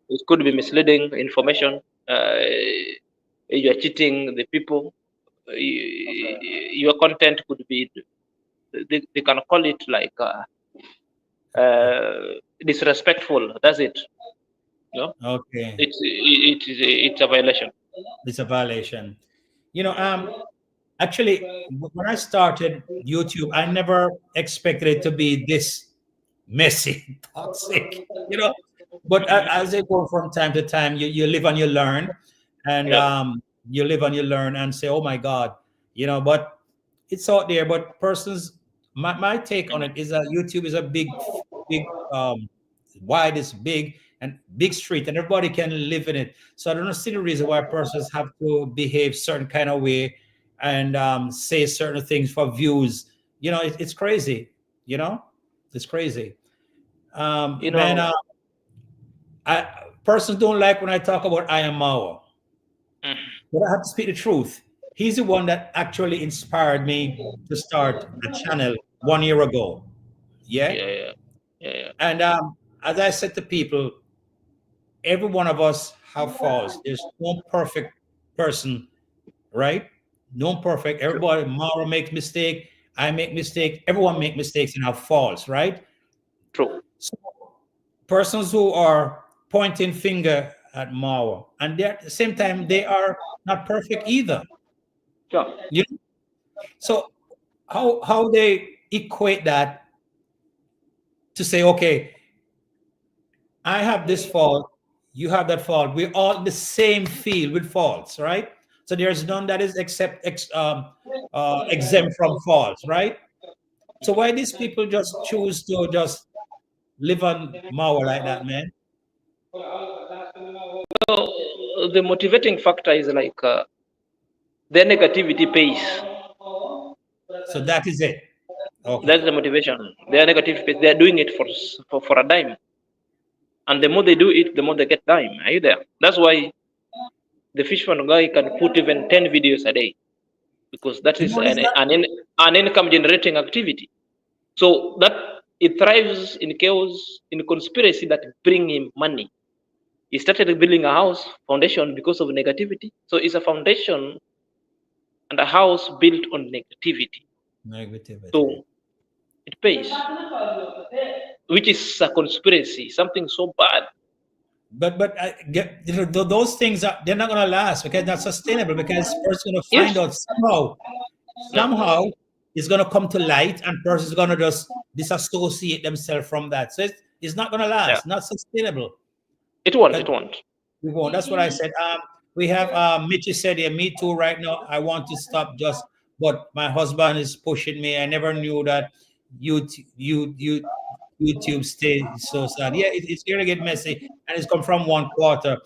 it could be misleading information. You are cheating the people. Your content could be. They can call it like disrespectful. That's it. No, Okay. it's a violation. It's a violation. You know, actually, when I started YouTube, I never expected it to be this messy, toxic, But as they go from time to time, you live and you learn, and Yeah, you live and you learn and say, oh my God, but it's out there. But persons, my take on it is that YouTube is a big, wide, is big and big street, and everybody can live in it. So I don't see the reason why persons have to behave certain kind of way and say certain things for views. It's crazy. It's crazy. you Man, know. I persons don't like when I talk about I am Mao, mm, but I have to speak the truth. He's the one that actually inspired me to start a channel 1 year ago. Yeah, Yeah, yeah, yeah, yeah. and as I said to people, every one of us have faults. There's no perfect person, right? No perfect. True, Everybody, Mara makes mistake. I make mistake. Everyone make mistakes and have faults, right? true. So persons who are pointing finger at Mao, and they're, at the same time they are not perfect either. Sure. You know? So how they equate that to say, okay, I have this fault, you have that fault. We're all in the same field with faults, right? So there's none that is exempt from faults, right? So why these people just choose to just live on Mao like that, man? So the motivating factor is like their negativity pays. So that is it. That's Okay. the motivation. Their negative pays. They are doing it for a dime, and the more they do it, the more they get dime. Are you there? That's why the fishman guy can put even 10 videos a day because that is It's not. an income generating activity. So that it thrives in chaos, in conspiracy that bring him money. He started building a house foundation because of negativity. So it's a foundation and a house built on negativity. Negativity. So it pays, which is a conspiracy, something so bad. But I get, those things are, they're not gonna last because they're not sustainable, because person gonna find Yes. out somehow, Yeah. somehow it's gonna come to light, and person's gonna just disassociate themselves from that. So it's not gonna Yeah. last, not sustainable. It won't. Because It won't. we won't. That's what I said. We have Michie said, yeah, me too. Right now, I want to stop, just but my husband is pushing me. I never knew that YouTube stays so sad. Yeah, it's gonna get messy, and it's come from one quarter.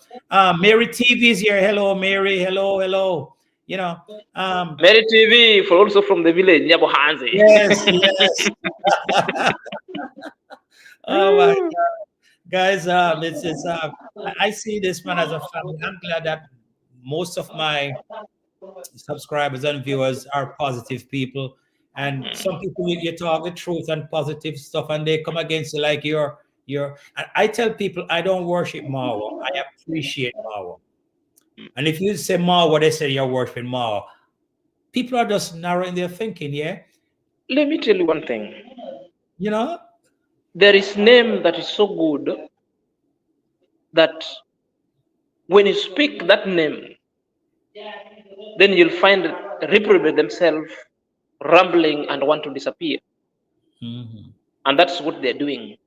Mary TV is here. Hello, Mary. Hello, hello. You know, um, Mary TV for also from the village, Nyabohanse. yes, yes. Oh my guys, it's I see this man as a family. I'm glad that most of my subscribers and viewers are positive people, and some people you talk the truth and positive stuff, and they come against you like you're. And I tell people I don't worship Mao. I appreciate Mao. And if you say Mao, they say you're worshiping Mao. People are just narrow in their thinking. Yeah, Let me tell you one thing. you know. There is name that is so good that when you speak that name, then you'll find reprobate themselves rambling and want to disappear. And that's what they're doing.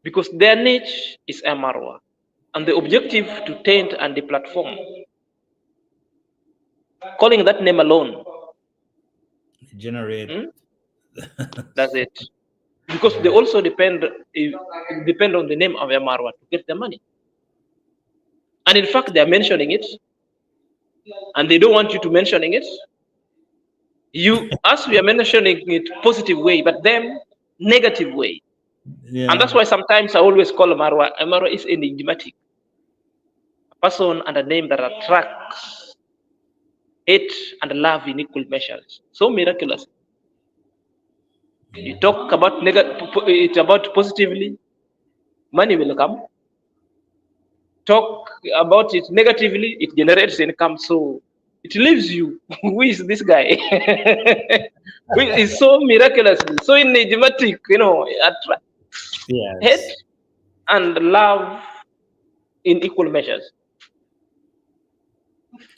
Because their niche is Amarwa. And the objective to taint and deplatform. Calling that name alone. Generate. That's it. Because they also depend on the name of Amarwa to get the money. And in fact, they're mentioning it. And they don't want you to mentioning it. Us, we are mentioning it positive way, but them negative way. Yeah. And that's why sometimes I always call Amarwa. Amarwa is enigmatic. A person and a name that attracts hate and love in equal measures. So miraculous. You talk about it about positively, money will come. Talk about it negatively, it generates income. So it leaves you. Who is this guy? It's so miraculously, so enigmatic, attracts hate and love in equal measures.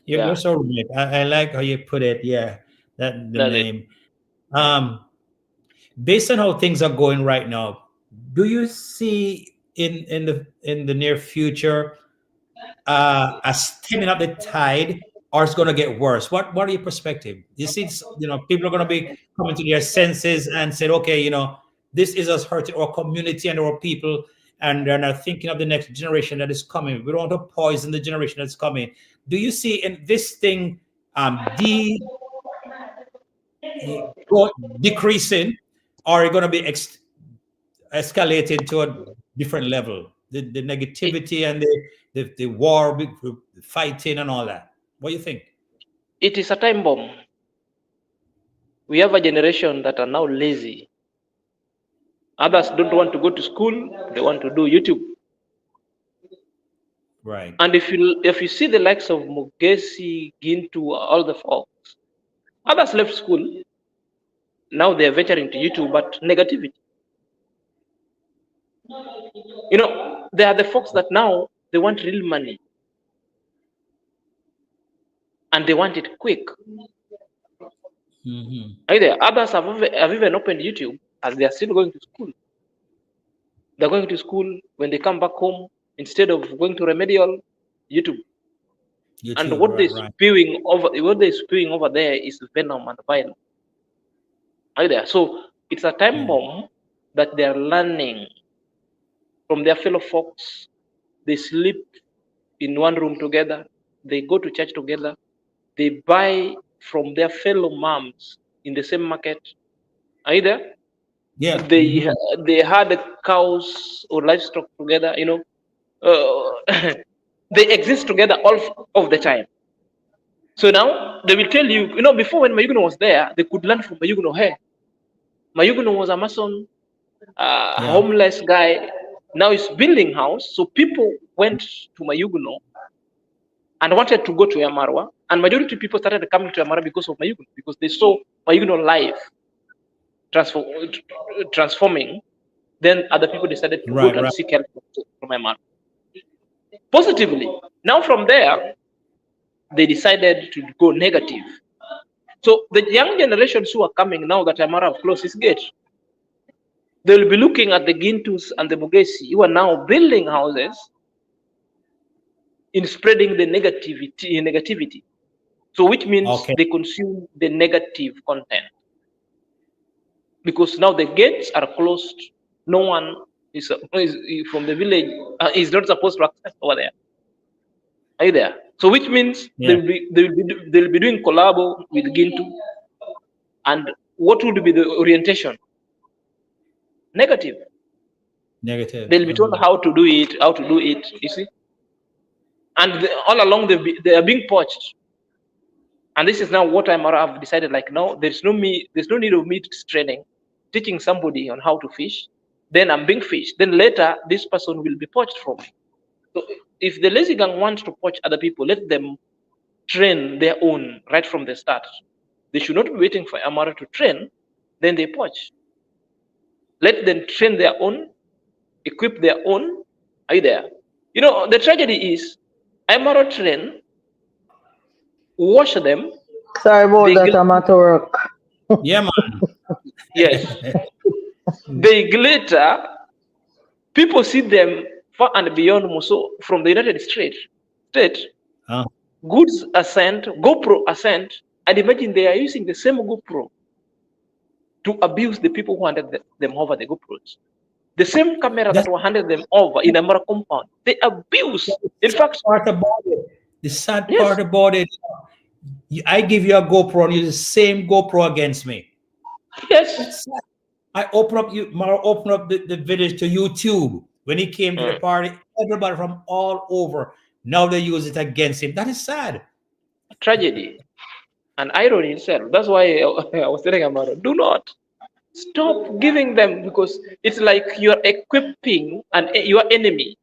You're so right. I like how you put it. Yeah, the name. Based on how things are going right now, do you see in the near future a stemming up the tide, or it's going to get worse? What are your perspective? You see, people are going to be coming to their senses and said, okay, this is us hurting our community and our people, and they're not thinking of the next generation that is coming. We don't want to poison the generation that's coming. Do you see in this thing decreasing, or are it going to be escalated to a different level? The negativity and the war, fighting and all that. What do you think? It is a time bomb. We have a generation that are now lazy. Others don't want to go to school. They want to do YouTube. Right. And if you see the likes of Mugesi, Gintu, all the folks, others left school. Now they are venturing to YouTube, but negativity. They are the folks that now they want real money. And they want it quick. Either others have even opened YouTube as they are still going to school. They're going to school. When they come back home, instead of going to remedial, YouTube. And what they're spewing over there is venom and violence. Either. So it's a time bomb that they are learning from their fellow folks. They sleep in one room together. They go to church together. They buy from their fellow moms in the same market. Either they had cows or livestock together. They exist together all of the time. So now they will tell you, before when Mayuguno was there, they could learn from Mayuguno. Hey, Mayuguno was a Mason, homeless guy. Now he's building house. So people went to Mayuguno and wanted to go to Yamarwa. And majority of people started coming to Yamarwa because of Mayuguno, because they saw Mayuguno live transforming. Then other people decided to go and seek help from Yamarwa. Positively. Now from there, they decided to go negative. So the young generations who are coming now that Yamarwa have closed its gate, they will be looking at the Gintus and the Mugesi who are now building houses in spreading the negativity. So which means they consume the negative content. Because now the gates are closed. No one is from the village is not supposed to access over there. Are you there? So which means they'll be doing collabo with Gintu. And what would be the orientation? Negative. They'll be told how to do it, you see. And all along they are being poached. And this is now what I've decided, like, no, there's no need of me training, teaching somebody on how to fish. Then I'm being fished. Then later, this person will be poached from me. So if the lazy gang wants to poach other people, let them train their own right from the start. They should not be waiting for Amara to train, then they poach. Let them train their own, equip their own. Are you there? The tragedy is Amara train, wash them. Sorry about that, I'm at work. Yeah, man. Yes. They glitter. People see them far and beyond. So from the United States, Huh? goods are sent, GoPro are sent, and imagine they are using the same GoPro to abuse the people who handed them over the GoPros. The same camera that That's were handed them over in a compound, they abuse. the In sad fact, part about it. The sad part yes, about it, I give you a GoPro and you use the same GoPro against me. yes. That's sad. I open up Mara open up the video to YouTube when he came to the Mm, party. Everybody from all over now they use it against him. That is sad. tragedy and irony itself. That's why I was telling Amara, do not stop giving them because it's like you're equipping your enemy.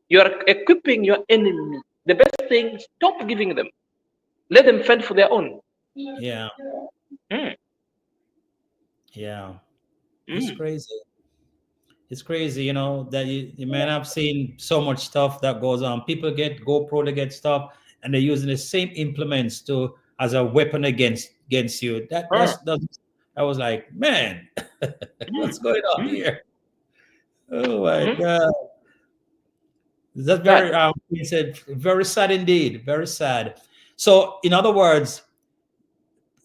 You're equipping your enemy. The best thing, stop giving them. Let them fend for their own. Yeah, Mm, yeah. It's mm. crazy. It's crazy, that you may have seen so much stuff that goes on. People get GoPro, they get stuff, and they're using the same implements to as a weapon against you. Mm, I was like, man, mm, what's going on mm, here? Oh my mm. god. That's very That he said very sad indeed. Very sad. So in other words,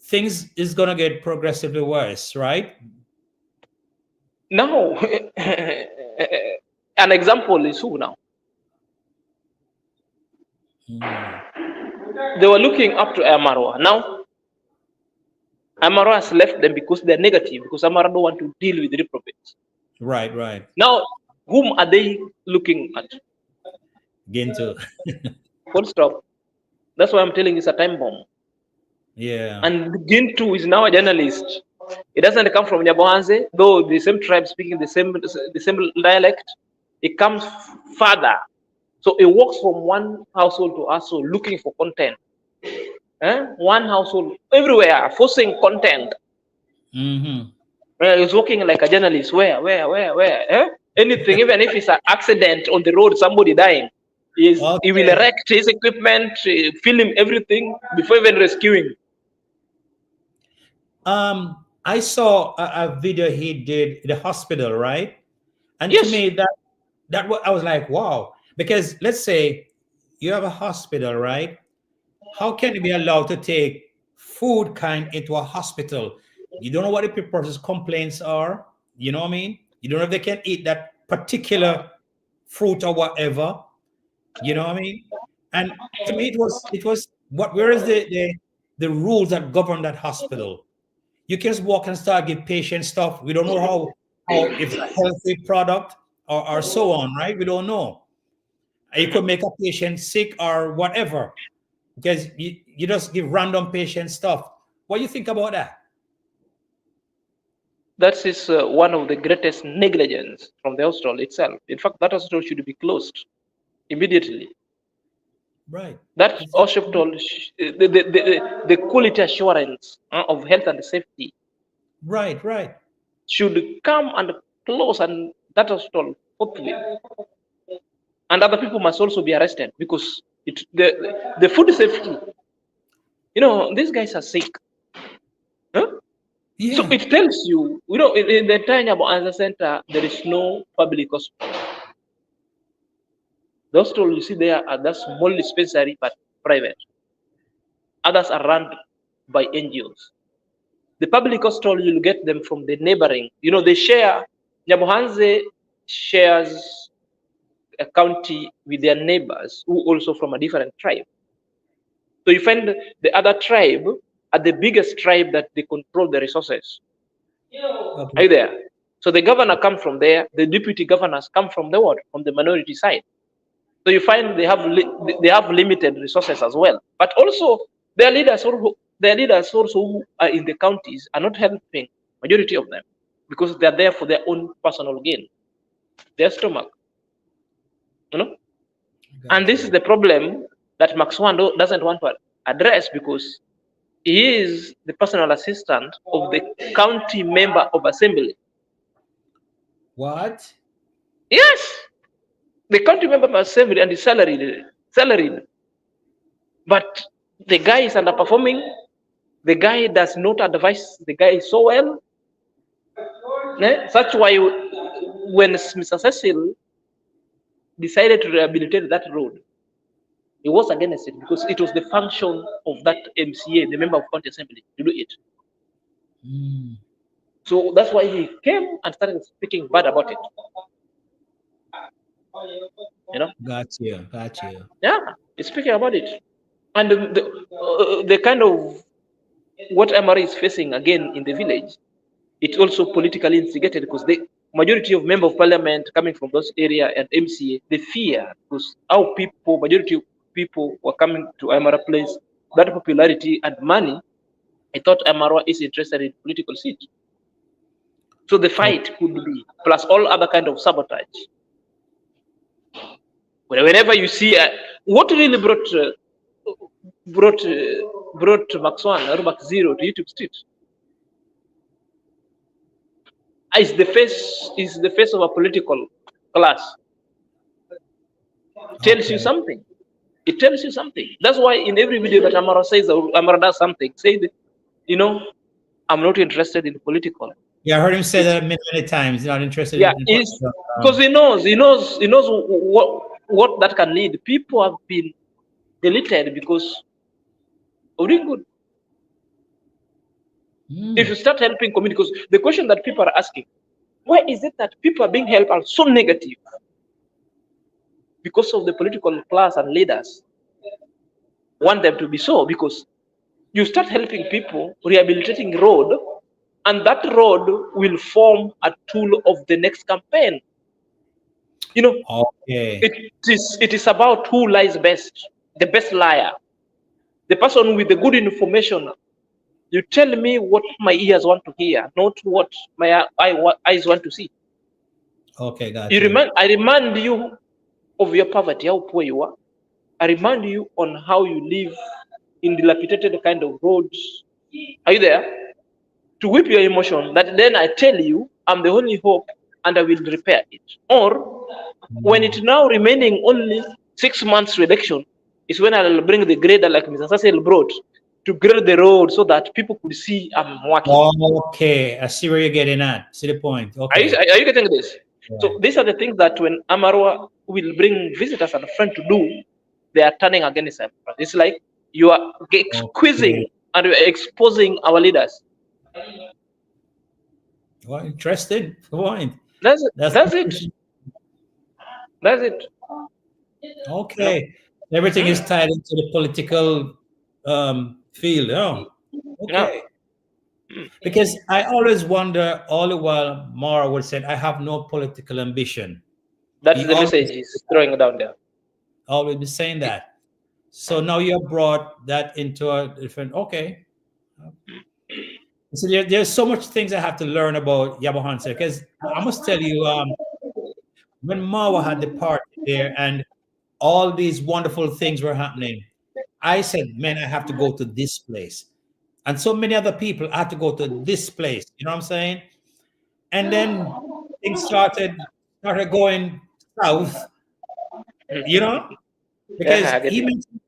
things is gonna get progressively worse, right? now, an example is who now? Hmm. They were looking up to Amarwa. Now, Amarwa has left them because they're negative, because Amarwa don't want to deal with reprobates. Right, right. Now, whom are they looking at? Ginto. Full stop. That's why I'm telling you it's a time bomb. Yeah. And Gintu is now a journalist. It doesn't come from Nyabohanse, though the same tribe speaking the same dialect. It comes further. So it walks from one household to household looking for content. One household everywhere forcing content. Mm-hmm. He's working like a journalist. Where? Anything, even if it's an accident on the road, somebody dying, he will Okay. erect his equipment, film everything before even rescuing. I saw a video he did in the hospital, right? And to Yes, me, I was like, wow. Because let's say you have a hospital, right? How can you be allowed to take food kind into a hospital? You don't know what the person's complaints are. You know what I mean? You don't know if they can eat that particular fruit or whatever. You know what I mean? And to me, it was what where is the rules that govern that hospital? You can just walk and start give patient stuff. We don't know how if it's a healthy product or so on, right? We don't know. You could make a patient sick or whatever because you just give random patient stuff. What do you think about that? that is one of the greatest negligence from the hospital itself. In fact, that hospital should be closed immediately. Right. That It's just, hospital, the quality assurance of health and safety right, right. should come and close and that hospital forthwith. And other people must also be arrested because the food safety, these guys are sick. Huh? So Yeah. it tells you, in the entire Nyabohanse Center, there is no public hospital. The hospital you see there are that small dispensary but private. Others are run by NGOs. The public hospital, you'll get them from the neighboring. They share, Nyabohanse shares a county with their neighbors who also from a different tribe. So you find the other tribe are the biggest tribe that they control the resources. Are Okay. you there? So the governor comes from there. The deputy governors come from the what? From the minority side. So you find they have limited resources as well. But also their leaders also who are in the counties are not helping majority of them because they are there for their own personal gain, their stomach. You know, and Got this is you. the problem that Max Wando doesn't want to address because he is the personal assistant of the county member of assembly. What? Yes, the county member of assembly and is salaried. But the guy is underperforming. The guy does not advise the guy so well. Such why when Mr. Cecil decided to rehabilitate that road, he was against it because it was the function of that MCA, the member of county assembly, to do it. So that's why he came and started speaking bad about it. Got you. Yeah, he's speaking about it, and the kind of what MRA is facing again in the village, it's also politically instigated because the majority of member of parliament coming from those area and MCA, they fear because our people, majority of people were coming to Amara place, that popularity and money. I thought Amara is interested in political seat. So the fight could be, plus all other kind of sabotage. Whenever you see, what really brought Max One or Max Zero to YouTube Street is the face of a political class. It tells you something. It tells you something. That's why in every video that Amara says or Amara does something, say that, I'm not interested in political. Yeah, I heard him say that many times. He's not interested. Yeah, because he knows what that can lead. People have been deleted because of doing good. If you start helping community, because the question that people are asking, why is it that people are being helped are so negative? Because of the political class and leaders want them to be so, because you start helping people, rehabilitating road, and that road will form a tool of the next campaign. It is about who lies best, the best liar, the person with the good information. You tell me what my ears want to hear, not what my eyes want to see. Okay, got you. I remind you of your poverty, how poor you are. I remind you on how you live in dilapidated kind of roads. Are you there? To whip your emotion, that then I tell you I'm the only hope and I will repair it. Or when it's now remaining only 6 months to election, is when I'll bring the grader like Mr. Cecil brought to grade the road so that people could see I'm working. Okay, I see where you're getting at. See the point. Okay. Are you getting this? Yeah. So these are the things that when Amarwa will bring visitors and friends to do, they are turning against them. It's like you are squeezing and you're exposing our leaders. Well, interesting point. That's it. Okay. Everything is tied into the political field. Oh, okay. Yeah. Because I always wonder, all the while Mara would say, I have no political ambition. That's the message he's throwing down there. Always be saying that. So now you have brought that into a different, okay. So there's so much things I have to learn about Nyabohanse, because I must tell you, when Marwa had the party there and all these wonderful things were happening, I said, man, I have to go to this place. And so many other people had to go to this place. You know what I'm saying? And then things started going south, because he mentioned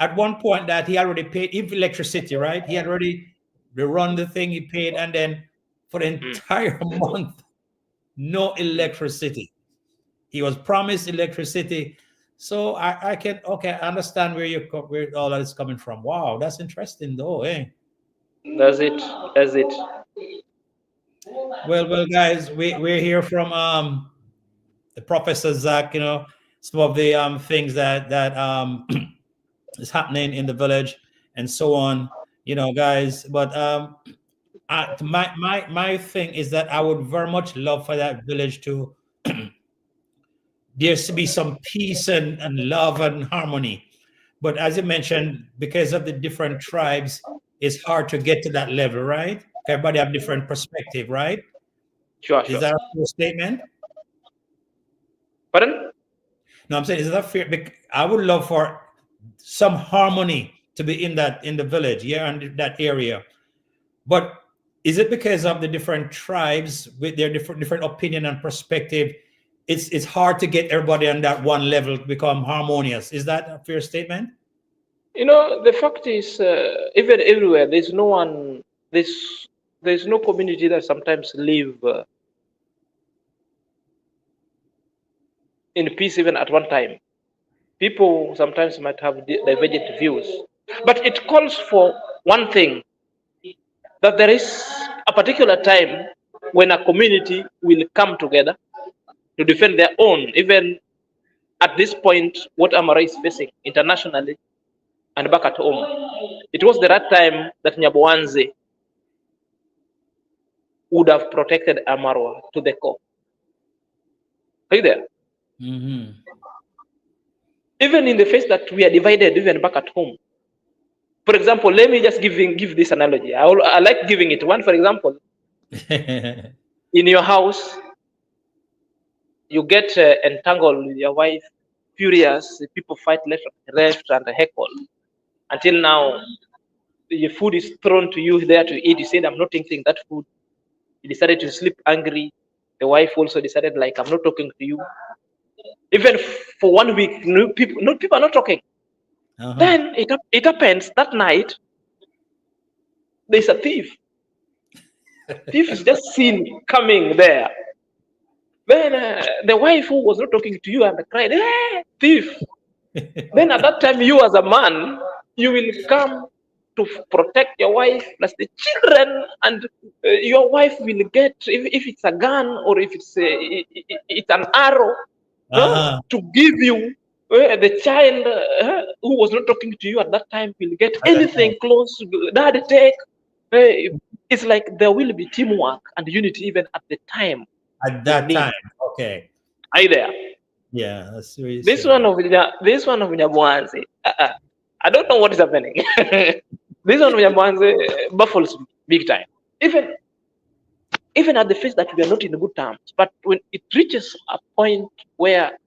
at one point that he already paid electricity, right? He had already run the thing, he paid, and then for the entire month, no electricity. He was promised electricity. So I can, I understand where all that is coming from. Wow, that's interesting though, eh? That's it. Well, guys, we're here from the Professor Zack, some of the things that is happening in the village and so on, guys. But my thing is that I would very much love for that village to there to be some peace and love and harmony. But as you mentioned, because of the different tribes, it's hard to get to that level, right? Everybody have different perspective, right? Sure. Is that a fair statement? Pardon? No, I'm saying, is that fair? I would love for some harmony to be in the village, and that area. But is it because of the different tribes with their different opinion and perspective? It's hard to get everybody on that one level to become harmonious. Is that a fair statement? The fact is, even everywhere, there's no community that sometimes live in peace even at one time. People sometimes might have divergent views, but it calls for one thing, that there is a particular time when a community will come together to defend their own, even at this point, what Amara is facing internationally and back at home. It was the right time that Nyabohanse would have protected Amarwa to the core. Are you there? Mm-hmm. Even in the face that we are divided, even back at home. For example, let me just give this analogy. I like giving it. One, for example, in your house, you get entangled with your wife, furious, people fight left and heckle. Until now, the food is thrown to you there to eat. You said, I'm not eating that food. You decided to sleep angry. The wife also decided, like, I'm not talking to you. Even for 1 week, people are not talking. Then it happens that night, there's a thief. Thief is just seen coming there. Then the wife who was not talking to you and cried, hey, thief. Then at that time, you as a man, you will come to protect your wife plus the children, and your wife will get, if it's a gun or if it's an arrow, to give you. The child who was not talking to you at that time will get anything close. Dad, take. It's like there will be teamwork and unity even at the time. At that time, okay. Are you there? Yeah, that's really This one of Nyabohanse, I don't know what is happening. This one of Nyabohanse baffles me big time. Even at the face that we are not in good terms, but when it reaches a point where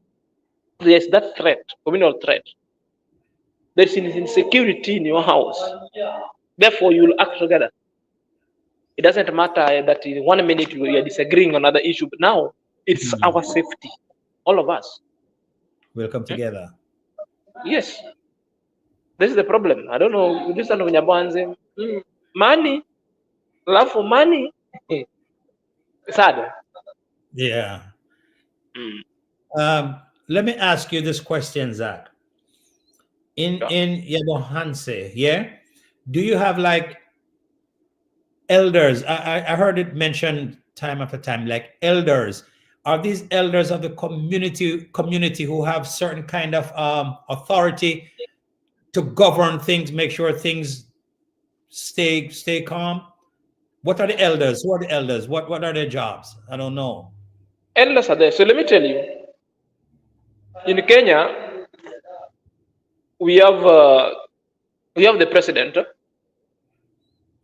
there's that threat, communal threat, there's insecurity in your house, therefore you will act together. It doesn't matter that in 1 minute we are disagreeing on another issue, but now it's our safety. All of us will come together. Yes. This is the problem. I don't know. This one of Nyabohanse, money, love for money. Sad. Yeah. Let me ask you this question, Zach. In Nyabohanse, yeah, do you have like elders? I heard it mentioned time after time, like elders. Are these elders of the community who have certain kind of authority to govern things, make sure things stay calm? What are the elders? Who are the elders? What are their jobs? I don't know. Elders are there. So let me tell you. In Kenya, we have the president.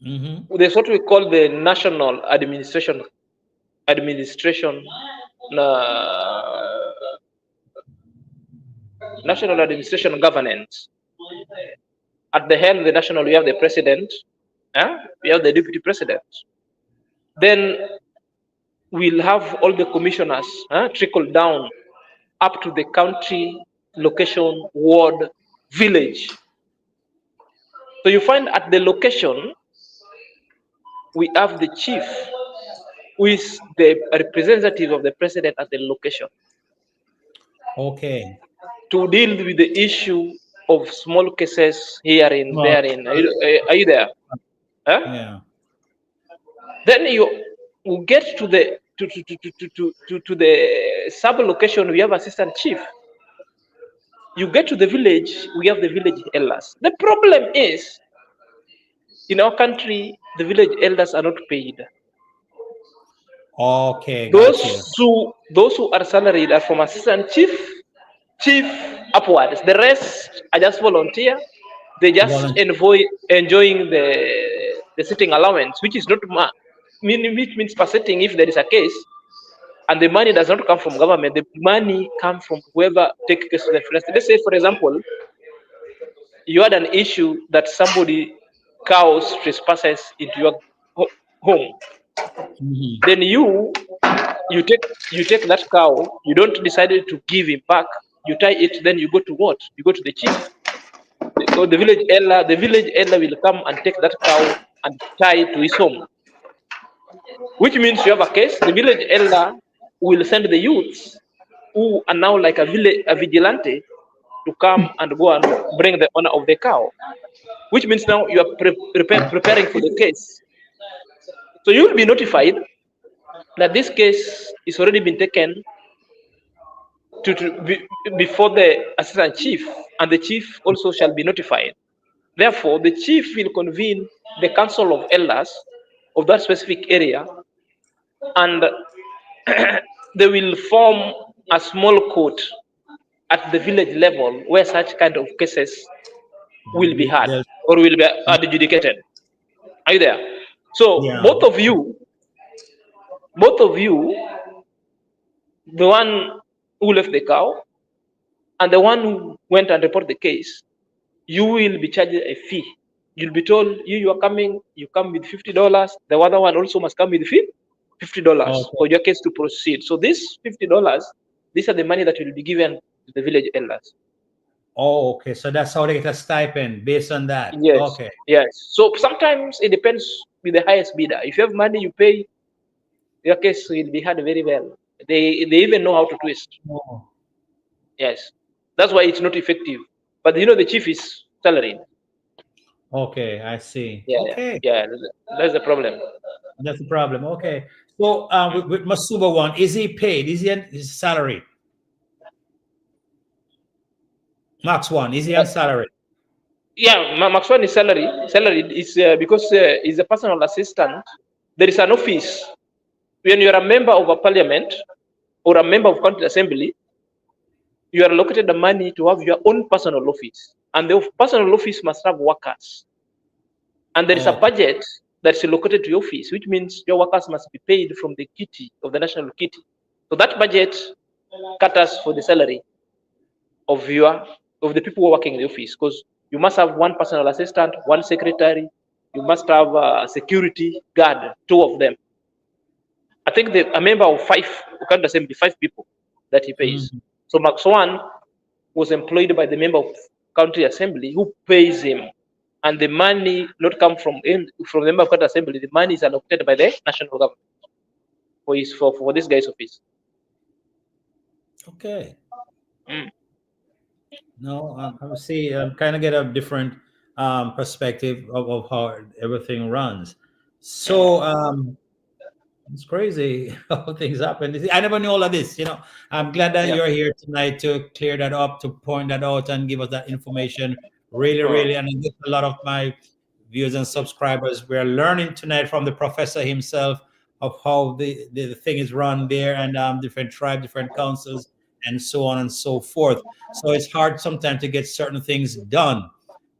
There's what we call the national administration governance. At the head of the national, we have the president, we have the deputy president. Then we'll have all the commissioners trickle down up to the country, location, ward, village. So you find at the location, we have the chief, who is the representative of the president at the location. Okay. To deal with the issue of small cases here and there. Are you there? Yeah. Then you get to the to the sub location. We have assistant chief. You get to the village. We have the village elders. The problem is, in our country, the village elders are not paid. Okay. Those who are salaried are from assistant chief upwards. The rest are just volunteer. They just enjoying the sitting allowance, which is not which means per sitting if there is a case, and the money does not come from government. The money comes from whoever takes case to the first. Let's say, for example, you had an issue that somebody cows trespasses into your home. Then you take that cow. You don't decide to give him back. You tie it. Then you go to what? You go to the chief. So the village elder will come and take that cow and tie it to his home. Which means you have a case. The village elder will send the youths who are now like a vigilante to come and go and bring the owner of the cow, which means now you are preparing for the case. So you will be notified that this case is already been taken before the assistant chief, and the chief also shall be notified. Therefore, the chief will convene the council of elders of that specific area, and they will form a small court at the village level where such kind of cases will be heard or will be adjudicated. Are you there? So Yeah. both of you, the one who left the cow and the one who went and reported the case, you will be charged a fee. You'll be told you are coming, you come with $50. The other one also must come with $50 for your case to proceed. So this $50, these are the money that will be given to the village elders. Oh, okay. So that's how they get a stipend based on that. Yes. Okay. Yes. So sometimes it depends with the highest bidder. If you have money, you pay. Your case will be heard very well. They even know how to twist. Oh. Yes. That's why it's not effective. But the chief is salaried. Okay, I see. Yeah. Okay. Yeah. That's the problem. That's the problem. Okay. So with Masuba one, is he paid? Is he on his salary? Max one, is he on salary? Yeah, Maxwell is salary. Salary is because he's a personal assistant. There is an office. When you're a member of a parliament or a member of county assembly, you are allocated the money to have your own personal office, and the personal office must have workers. And there is a budget that's allocated to your office, which means your workers must be paid from the kitty of the national kitty. So that budget caters for the salary of the people who are working in the office, because you must have one personal assistant, one secretary, you must have a security guard, 2 of them. I think a member of 5, county assembly, 5 people that he pays. So Max One was employed by the member of county assembly who pays him, and the money not come from the member of county assembly. The money is allocated by the national government for this guy's office. Okay. No, I see. I kind of get a different perspective of how everything runs. So it's crazy how things happen. I never knew all of this. I'm glad that you're here tonight to clear that up, to point that out, and give us that information. Really, really, and I get a lot of my viewers and subscribers. We're learning tonight from the professor himself of how the thing is run there, and different tribes, different councils, and so on and so forth. So it's hard sometimes to get certain things done,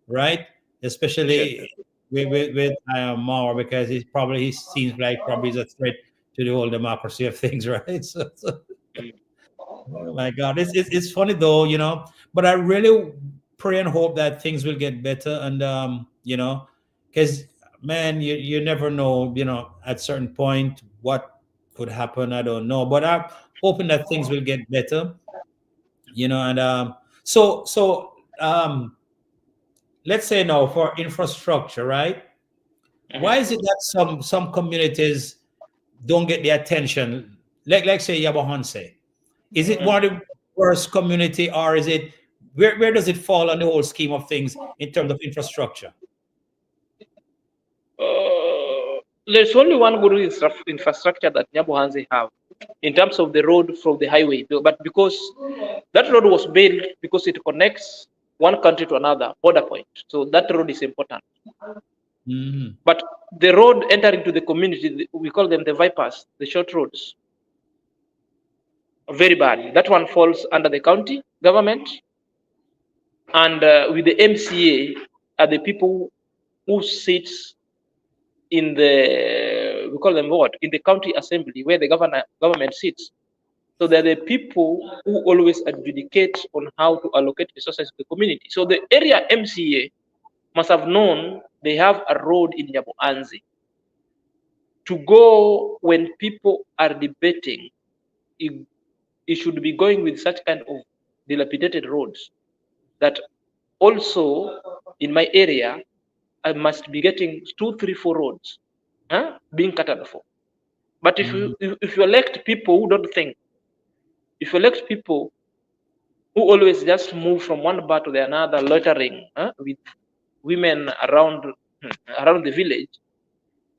right? Especially with Mauer, because he seems like he's a threat to the whole democracy of things, right? Oh my God, it's funny though, but I really pray and hope that things will get better, and because man, you never know, at certain point what could happen. I don't know, but I'm hoping that things will get better, and let's say now for infrastructure, right? Why is it that some communities don't get the attention? Like say Nyabohanse. Is it one of the worst community, or is it where does it fall on the whole scheme of things in terms of infrastructure? There's only one good infrastructure that Nyabohanse have in terms of the road from the highway, but because that road was built because it connects one country to another border point, so that road is important. But the road entering to the community, we call them the vipers, the short roads, very bad. That one falls under the county government, and with the MCA are the people who sits in we call them what? In the county assembly, where the government sits. So they're the people who always adjudicate on how to allocate resources to the community. So the area MCA must have known they have a road in Nyabohanse. To go when people are debating, it should be going with such kind of dilapidated roads that also in my area, I must be getting 2, 3, 4 roads being catered for. But if you elect people who don't think, if you elect people who always just move from one bar to the another, loitering with women around the village,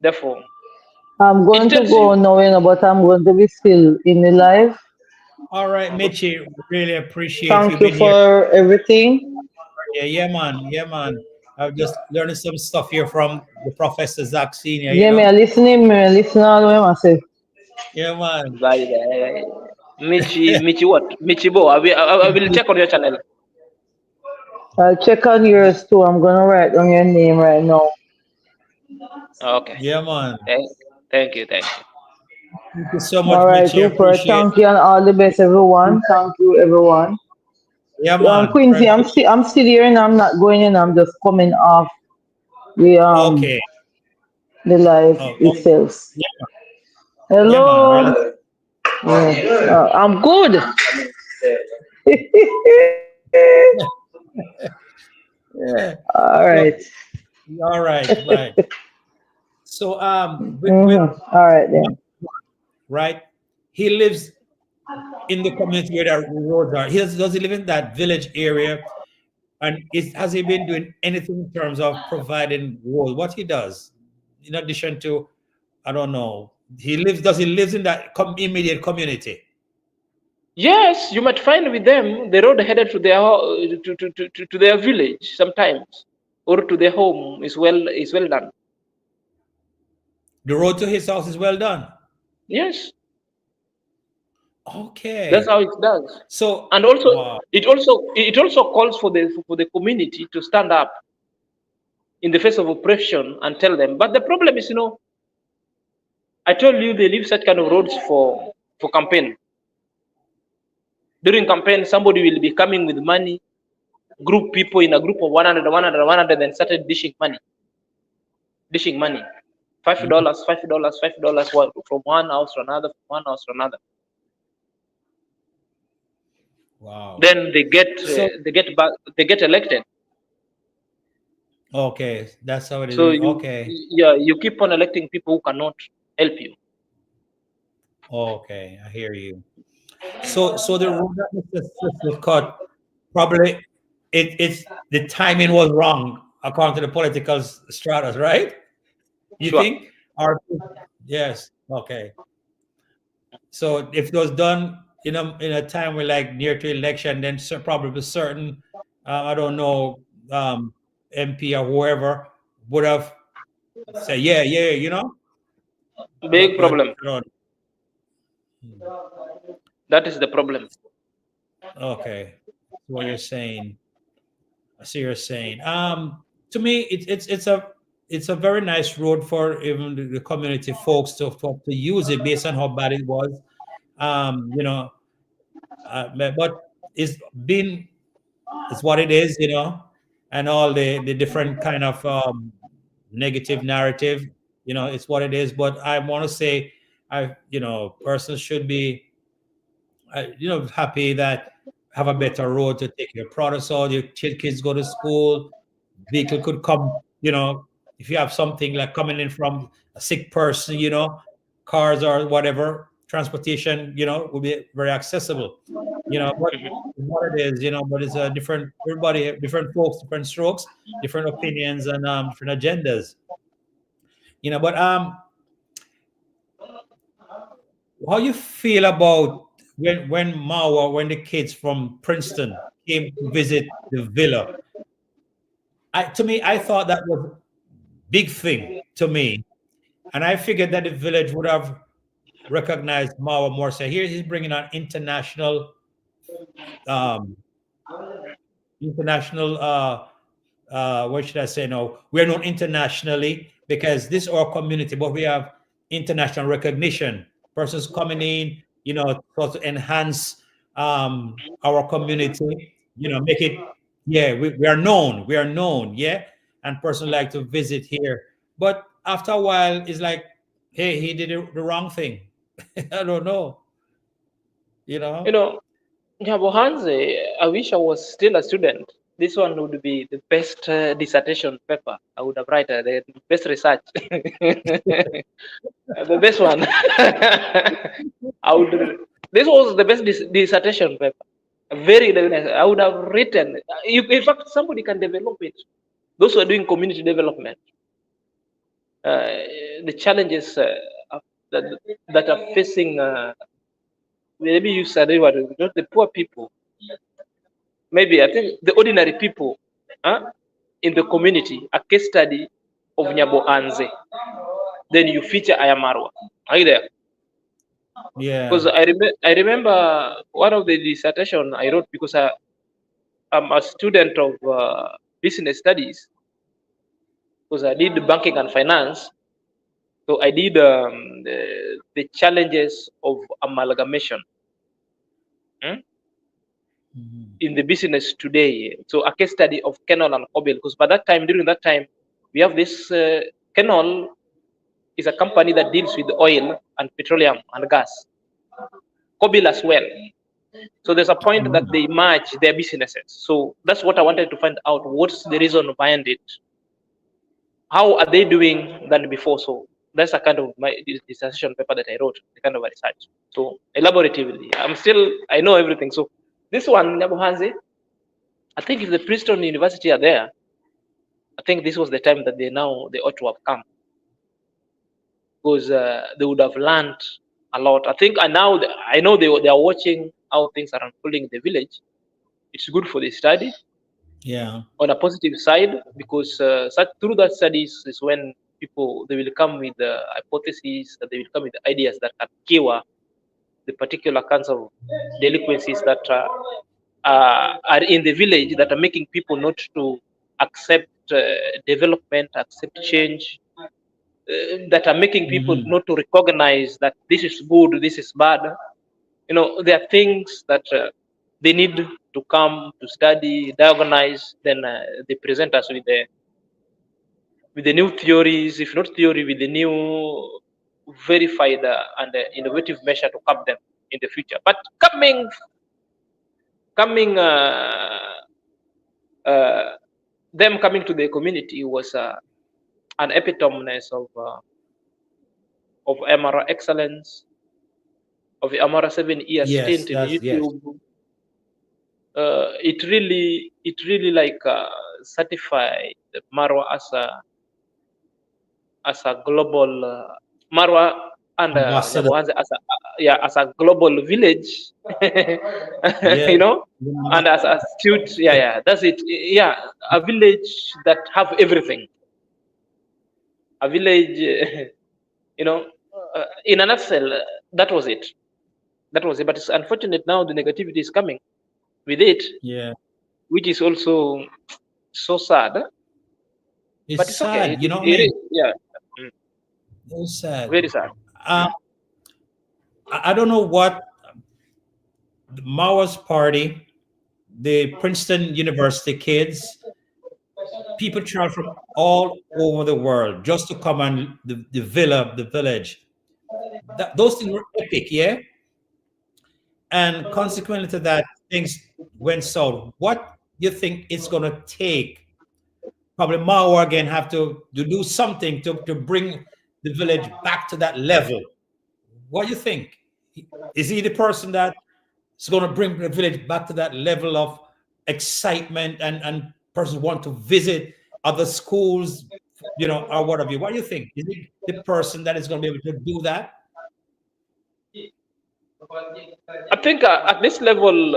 therefore I'm it going to tells go you. now, but I'm going to be still in the live. All right, Michie, really appreciate you Thank you being here. for everything. Yeah, yeah, man, yeah, man. I've just learning some stuff here from the Professor Zack Sr. You Yeah, me know. I listening, me I listen all the way myself. Yeah, man. Bye, bye. Michi what? Michi Bo. I will check on your channel. I'll check on yours too. I'm gonna write down your name right now. Okay. Yeah, man. Thank you. Thank you. Thank you so much, All right, Michie. I Rupert. appreciate. Thank you and all the best, everyone. Thank you, everyone. Yeah, man. Quincy, I'm still here and I'm not going in. I'm just coming off the Okay. the live Oh, itself. yeah, yeah, man. Hello. Really. I'm good. Yeah. All So, right. all right, right. So, with All right then. right, he lives in the community where the roads are. Does he live in that village area? And has he been doing anything in terms of providing roads? What he does, in addition to, I don't know, does he lives in that immediate community? Yes, you might find with them the road headed to their to their village sometimes, or to their home is well done. The road to his house is well done. Yes, that's Okay. how it does. So, And also, wow. it also calls for the community to stand up in the face of oppression and tell them. But the problem is, I told you they leave such kind of roads for campaign. During campaign, somebody will be coming with money, group people in a group of 100, 100, 100, then started dishing money. $5, $5, $5 from one house to another, from one house to another. Wow. Then So, they get elected. okay, that's how it So is. Okay. you keep on electing people who cannot help you. Okay, I hear you. So the road that Mr. Swift was cut, probably it's the timing was wrong according to the political stratas, right? You Sure. think? Or yes, okay. So if it was done in a time where like near to election, then probably certain I don't know MP or whoever would have said yeah, yeah, Big but problem. I don't. That is the problem. Okay, what you're saying. I see you're saying. To me, it's a very nice road for even the community folks to use it based on how bad it was. You know, but it's been it's what it is, and all the different kind of negative narrative. It's what it is. But I want to say, persons should be happy that have a better road to take your products out, your kids go to school, vehicle could come, if you have something like coming in from a sick person, cars or whatever, transportation, will be very accessible, but what it is, but it's a different, everybody, different folks, different strokes, different opinions and different agendas, but how you feel about when the kids from Princeton came to visit the villa? To me, I thought that was big thing to me, and I figured that the village would have recognized Mao more. So here he's bringing on um, international. What should I say? No, we're known internationally because this is our community, but we have international recognition. Persons coming in, to enhance our community, make it, yeah, we are known, yeah, and person like to visit here. But after a while, it's like, hey, he did the wrong thing. I don't know, you You know. know, Nyabohanse, I wish I was still a student. This one would be the best dissertation paper I would have written, the best research, the best one. I would. This was the best dissertation paper. Very nice. I would have written. In fact, somebody can develop it. Those who are doing community development, the challenges that are facing, maybe you said it, not the poor people. Maybe I think the ordinary people in the community, a case study of Nyabohanse. Then you feature Ayamarwa. Are you there? Because Yeah. I remember one of the dissertation I wrote because I'm a student of business studies, because I did banking and finance. So I did the challenges of amalgamation in the business today. So a case study of Kenol and Obel, because during that time, we have this Kenol is a company that deals with oil and petroleum and gas. Kobil as well. So there's a point that they merge their businesses. So that's what I wanted to find out. What's the reason behind it? How are they doing than before? So that's a kind of my dissertation paper that I wrote, the kind of research. So elaboratively, I know everything. So this one, Nyabohanse, I think if the Princeton University are there, I think this was the time that they ought to have come, because they would have learned a lot. I think I know they are watching how things are unfolding in the village. It's good for the study. Yeah. On a positive side, because through that studies is when they will come with the hypotheses, that they will come with ideas that can cure the particular kinds of delinquencies that are in the village, that are making people not to accept development, accept change, that are making people not to recognize that this is good, this is bad. There are things that they need to come to study, diagnose, then they present us with the new theories, if not theory, with the new verified and innovative measure to cap them in the future. But coming them coming to the community was an epitome of MRA excellence, of the Amara 7-year Yes. stint in YouTube. It really like certified Marwa as a global Marwa and Ambassador. Nyabohanse as a global village, Yeah. and as a astute, that's it, a village that have everything, a village, in a nutshell, that was it. But it's unfortunate now the negativity is coming with it, Yeah. which is also so sad. It's But it's okay. sad. You know what I It mean? is, yeah. It's sad. Very sad. I don't know what the Maoist Party, the Princeton University kids, people travel from all over the world just to come and the village. Those things were epic, yeah? And consequently to that, things went south. What you think it's going to take? Probably Mao again have to do something to bring the village back to that level. What do you think? Is he the person that is going to bring the village back to that level of excitement and persons want to visit other schools, or whatever? What do you think? Is he the person that is going to be able to do that? I think at this level,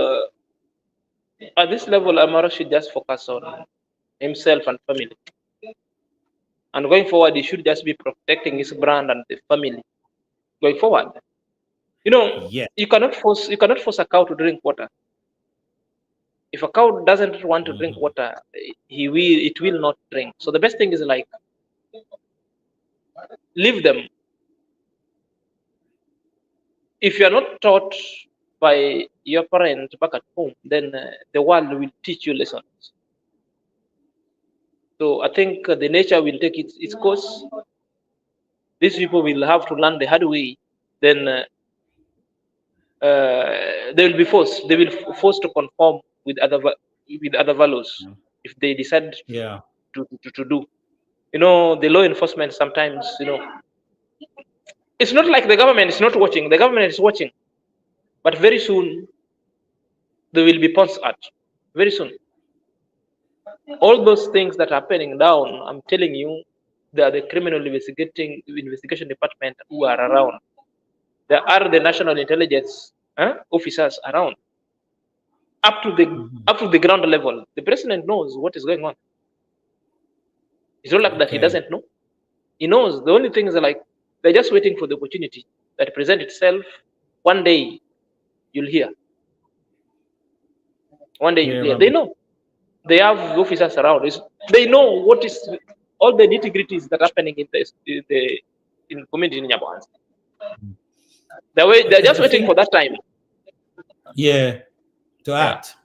Amara should just focus on himself and family. And going forward, he should just be protecting his brand and the family. Going forward, Yeah. you cannot force a cow to drink water. If a cow doesn't want to drink water, it will not drink. So the best thing is like leave them. If you are not taught by your parents back at home, then the world will teach you lessons. So I think the nature will take its course. These people will have to learn the hard way. Then they will be forced. They will forced to conform with other values if they decide to do. The law enforcement sometimes, it's not like the government is not watching. The government is watching. But very soon, they will be paused at. Very soon. All those things that are happening down, I'm telling you, they are the criminal investigation department who are around. There are the national intelligence officers around. Up to the ground level, the president knows what is going on. It's not like that he doesn't know. He knows. The only thing is like they're just waiting for the opportunity that present itself. One day you'll hear. One day you'll hear. They know. They have officers around. They know what is all the nitty-gritties that are happening in the community in Nyabohanse. They're just waiting for that time. Yeah, to act.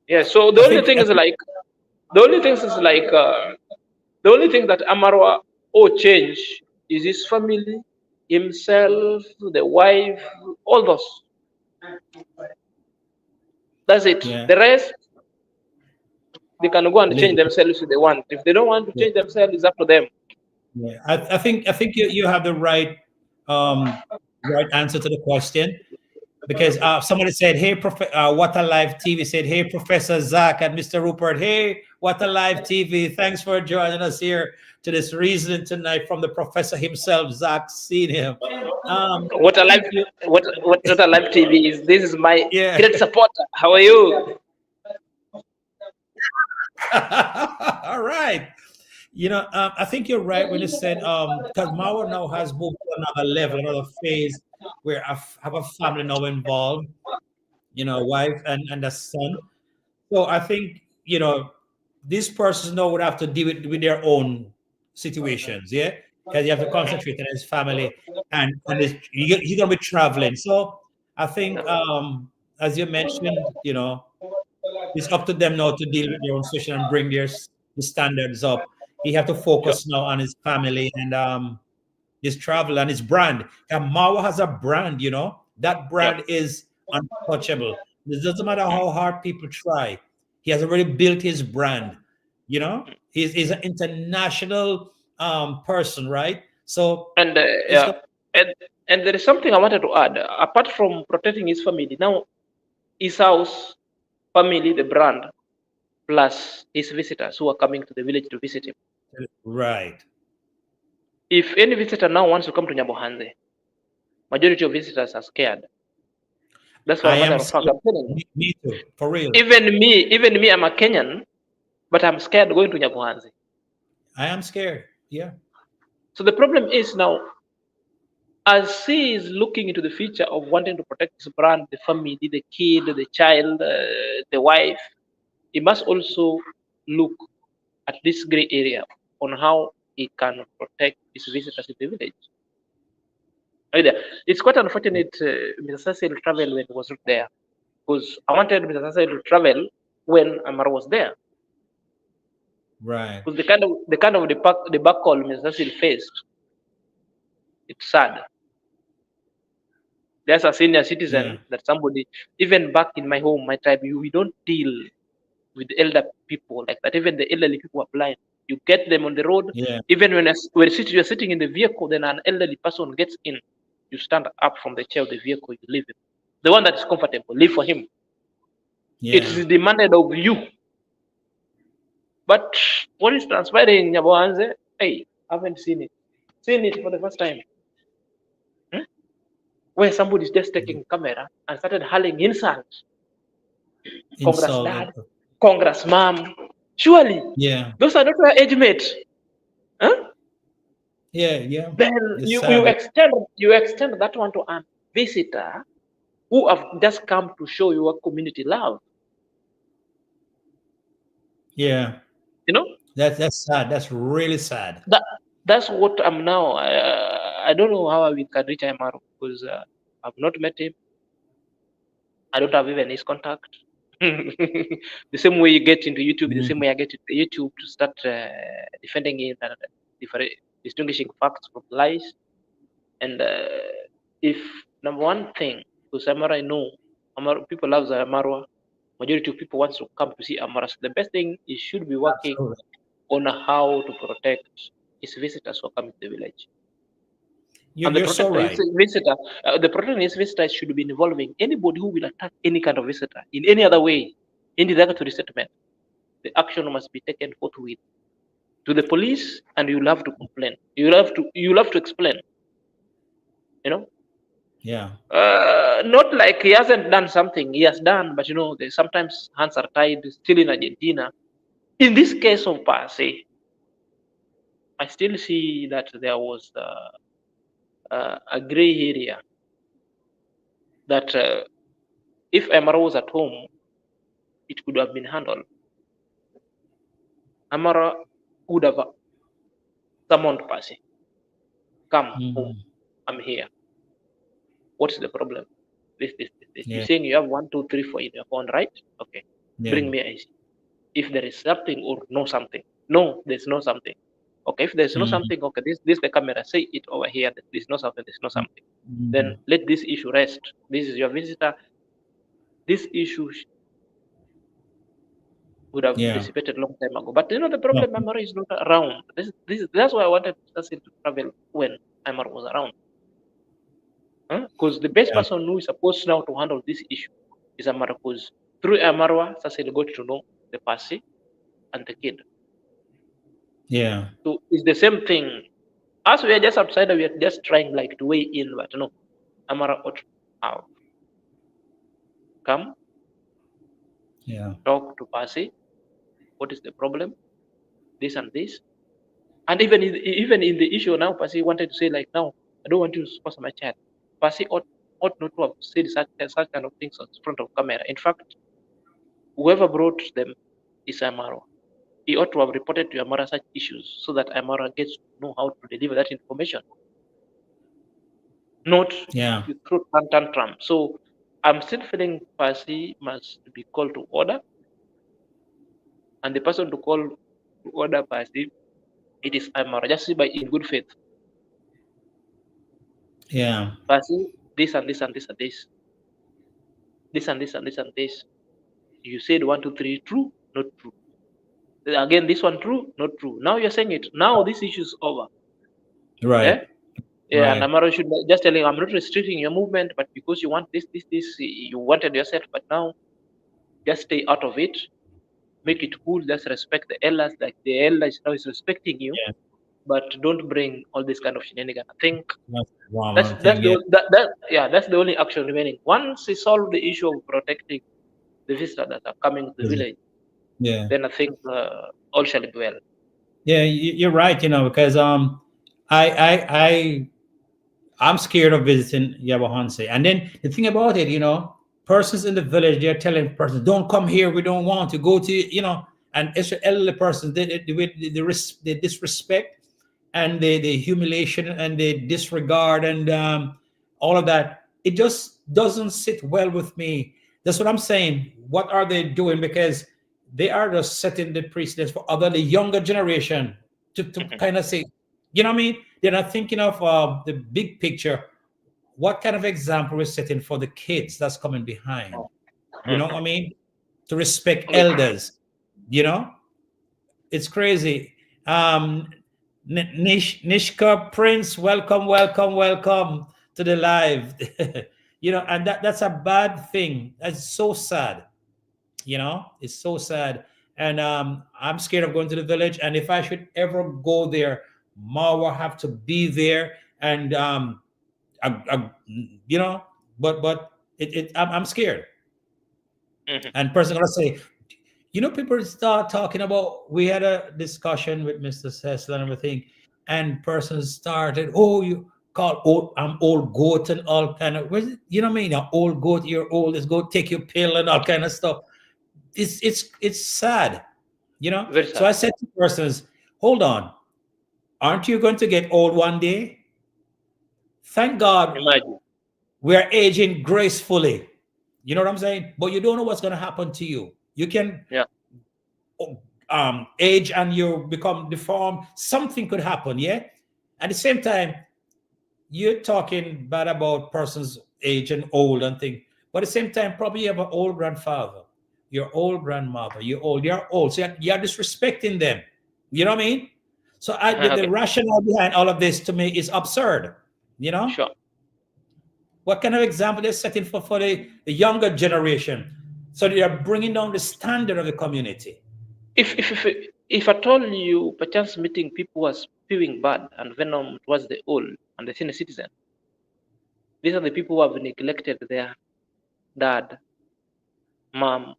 Yeah. So the only thing is like the only thing that Amarwa change is his family, himself, the wife, all those. That's it. Yeah. The rest, they can go and change themselves if they want. If they don't want to change themselves, it's up to them. Yeah, I think you have the right answer to the question, because somebody said, "Hey, What a Live TV said, hey, Professor Zack and Mr. Rupert, hey, What a Live TV, thanks for joining us here to this reasoning tonight from the professor himself, Zack Snr. What a Live TV is. This is my great supporter. How are you? All right. You know, I think you're right when you said because Mawa now has moved to another level, another phase where I have a family now involved, you know, a wife and a son. So I think, you know, these persons now would have to deal with their own situations, yeah, because you have to concentrate on his family and he's gonna be traveling. So I think, as you mentioned, you know, it's up to them now to deal with their own situation and bring the standards up. He have to focus now on his family and his travel and his brand. And Mawa has a brand, you know. That brand is untouchable. It doesn't matter how hard people try. He has already built his brand. You know, he's an international person, right? So and there is something I wanted to add. Apart from protecting his family, now his house, family, the brand, plus his visitors who are coming to the village to visit him. Right. If any visitor now wants to come to Nyabohanse, majority of visitors are scared. That's why I'm telling you. Me too, for real. Even me, I'm a Kenyan, but I'm scared going to Nyabohanse. I am scared. Yeah. So the problem is now, as he is looking into the future of wanting to protect his brand, the family, the kid, the child, the wife, he must also look at this gray area on how he can protect his visitors in the village. It's quite unfortunate Mr. Cecil traveled when he was not there, because I wanted Mr. Cecil to travel when Amar was there. Right. Because the kind of debacle Mr. Cecil faced, it's sad. There's a senior citizen that somebody, even back in my home, my tribe, we don't deal with the elder people like that. Even the elderly people are blind. You get them on the road. Yeah. Even when you're sitting in the vehicle, then an elderly person gets in. You stand up from the chair of the vehicle, you leave him. The one that is comfortable, leave for him. Yeah. It is demanded of you. But what is transpiring in Nyabohanse? Hey, I haven't seen it. Seen it for the first time. Where somebody is just taking camera and started hurling insults. Congress dad, Congress mom. Surely, those are not your age mates. Huh? Yeah. Then you extend that one to a visitor who have just come to show your community love. Yeah. You know? That's sad. That's really sad. That's what I'm now. I don't know how we can reach Amaru, because I've not met him. I don't have even his contact. The same way you get into YouTube, the same way I get into YouTube to start defending it and distinguishing facts from lies. And if number one thing, because Amara, I know people love Amarwa, majority of people wants to come to see Amara. So the best thing is should be working on how to protect his visitors who are coming to the village. And You're so right. the protectionist visitor should be involving anybody who will attack any kind of visitor in any other way in the derogatory settlement. The action must be taken forthwith to the police, and you'll have to complain. You'll have to explain. You know, Yeah. not like he hasn't done something. He has done, but sometimes hands are tied. Still in Argentina. In this case of Pase, I still see that there was a gray area that if Amara was at home, it could have been handled. Amara would have summoned Pase. Come home. I'm here. What's the problem? This. Yeah. You're saying you have 1, 2, 3, 4 in your phone, right? Okay. Yeah. Bring me IC. If there is something or no something. No, there's no something. Okay, if there's no something, okay, this the camera, say it over here that there's no something, there's no something. Then let this issue rest. This is your visitor. This issue would have dissipated long time ago. But the problem, Amara is not around. That's why I wanted Cecil to travel when Amara was around. Because the best person who is supposed now to handle this issue is Amara. Because through Amara, Cecil got to know the Pasi and the kid. Yeah. So it's the same thing. As we are just outside, we are just trying like to weigh in, but no, Amara ought to have come, talk to Pasi. What is the problem? This and this. And even in the issue now, Pasi wanted to say like, now I don't want you to sponsor my child. Pasi ought not to have said such kind of things in front of camera. In fact, whoever brought them is Amara. He ought to have reported to Amara such issues so that Amara gets to know how to deliver that information. Not to throw tantrum. So I'm still feeling Pasi must be called to order. And the person to call to order Pasi, it is Amara, just by in good faith. Yeah. Pasi, this and this and this and this. This and this and this and this. You said 1, 2, 3, true, not true. Again, this one true, not true. Now you're saying it. Now this issue is over. Right. Yeah, right. And Amaro should just tell him, I'm not restricting your movement, but because you want this, you wanted yourself, but now just stay out of it. Make it cool. Just respect the elders, like the elders now is respecting you, but don't bring all this kind of shenanigans. I think that's the only action remaining. Once we solve the issue of protecting the visitors that are coming to the village, then I think all shall be well. Yeah, you're right. Because I'm scared of visiting Nyabohanse. And then the thing about it, persons in the village, they're telling persons, don't come here, we don't want to go to, and it's an elderly person, the disrespect and the humiliation and the disregard and all of that, it just doesn't sit well with me. That's what I'm saying. What are they doing? Because they are just setting the precedence for the younger generation to kind of say, you know what I mean? They're not thinking of the big picture. What kind of example we're setting for the kids that's coming behind? You know what I mean? To respect elders. It's crazy. Nishka Prince, welcome to the live. And that's a bad thing. That's so sad. It's so sad. And I'm scared of going to the village. And if I should ever go there, Marwa have to be there. And but I'm scared. And person gonna say, people start talking about. We had a discussion with Mr. Cecil and everything, and persons started, you call I'm old goat and all kind of. You know what I mean? Old goat, you're old. Let's go take your pill and all kind of stuff. It's sad, Very sad. So I said to persons, hold on, aren't you going to get old one day? Thank God. Imagine. We are aging gracefully. You know what I'm saying? But you don't know what's going to happen to you. You can age and you become deformed. Something could happen, yeah? At the same time, you're talking bad about persons age and old and things. But at the same time, probably you have an old grandfather, your old grandmother, you're old. So you're disrespecting them. You know what I mean? So the rationale behind all of this to me is absurd. You know, Sure. what kind of example they're setting for the younger generation, so they are bringing down the standard of the community. If at all you perchance meeting people who are spewing bad and venom towards the old and the senior citizen, these are the people who have neglected their dad, mom,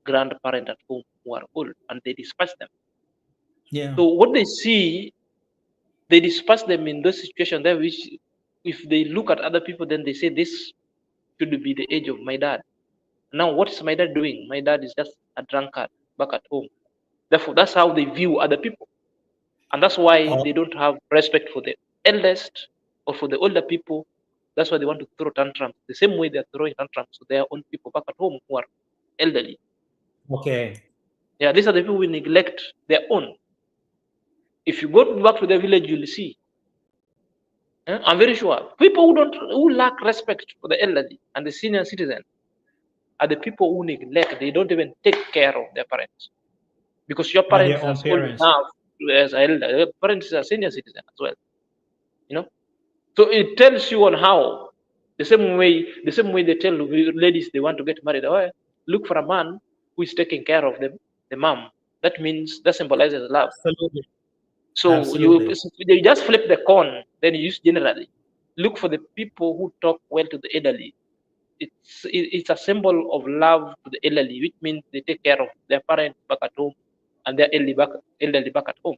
grandparent at home who are old, and they despise them. Yeah. So what they see, they despise them in those situations there, which if they look at other people, then they say this should be the age of my dad. Now, what is my dad doing? My dad is just a drunkard back at home. Therefore, that's how they view other people. And that's why they don't have respect for the eldest or for the older people. That's why they want to throw tantrums the same way they're throwing tantrums to their own people back at home who are elderly. Okay. Yeah, these are the people who neglect their own. If you go back to the village, you'll see. I'm very sure people who lack respect for the elderly and the senior citizen are the people who neglect. They don't even take care of their parents, because your Are their parents own are old parents. enough as elder. Your parents are senior citizen as well. You know, so it tells you on how the same way they tell ladies they want to get married. Oh, look for a man who is taking care of the mom. That means that symbolizes love. Absolutely. So Absolutely. you just flip the coin, then you use generally. Look for the people who talk well to the elderly. It's a symbol of love to the elderly, which means they take care of their parents back at home and their elderly back at home.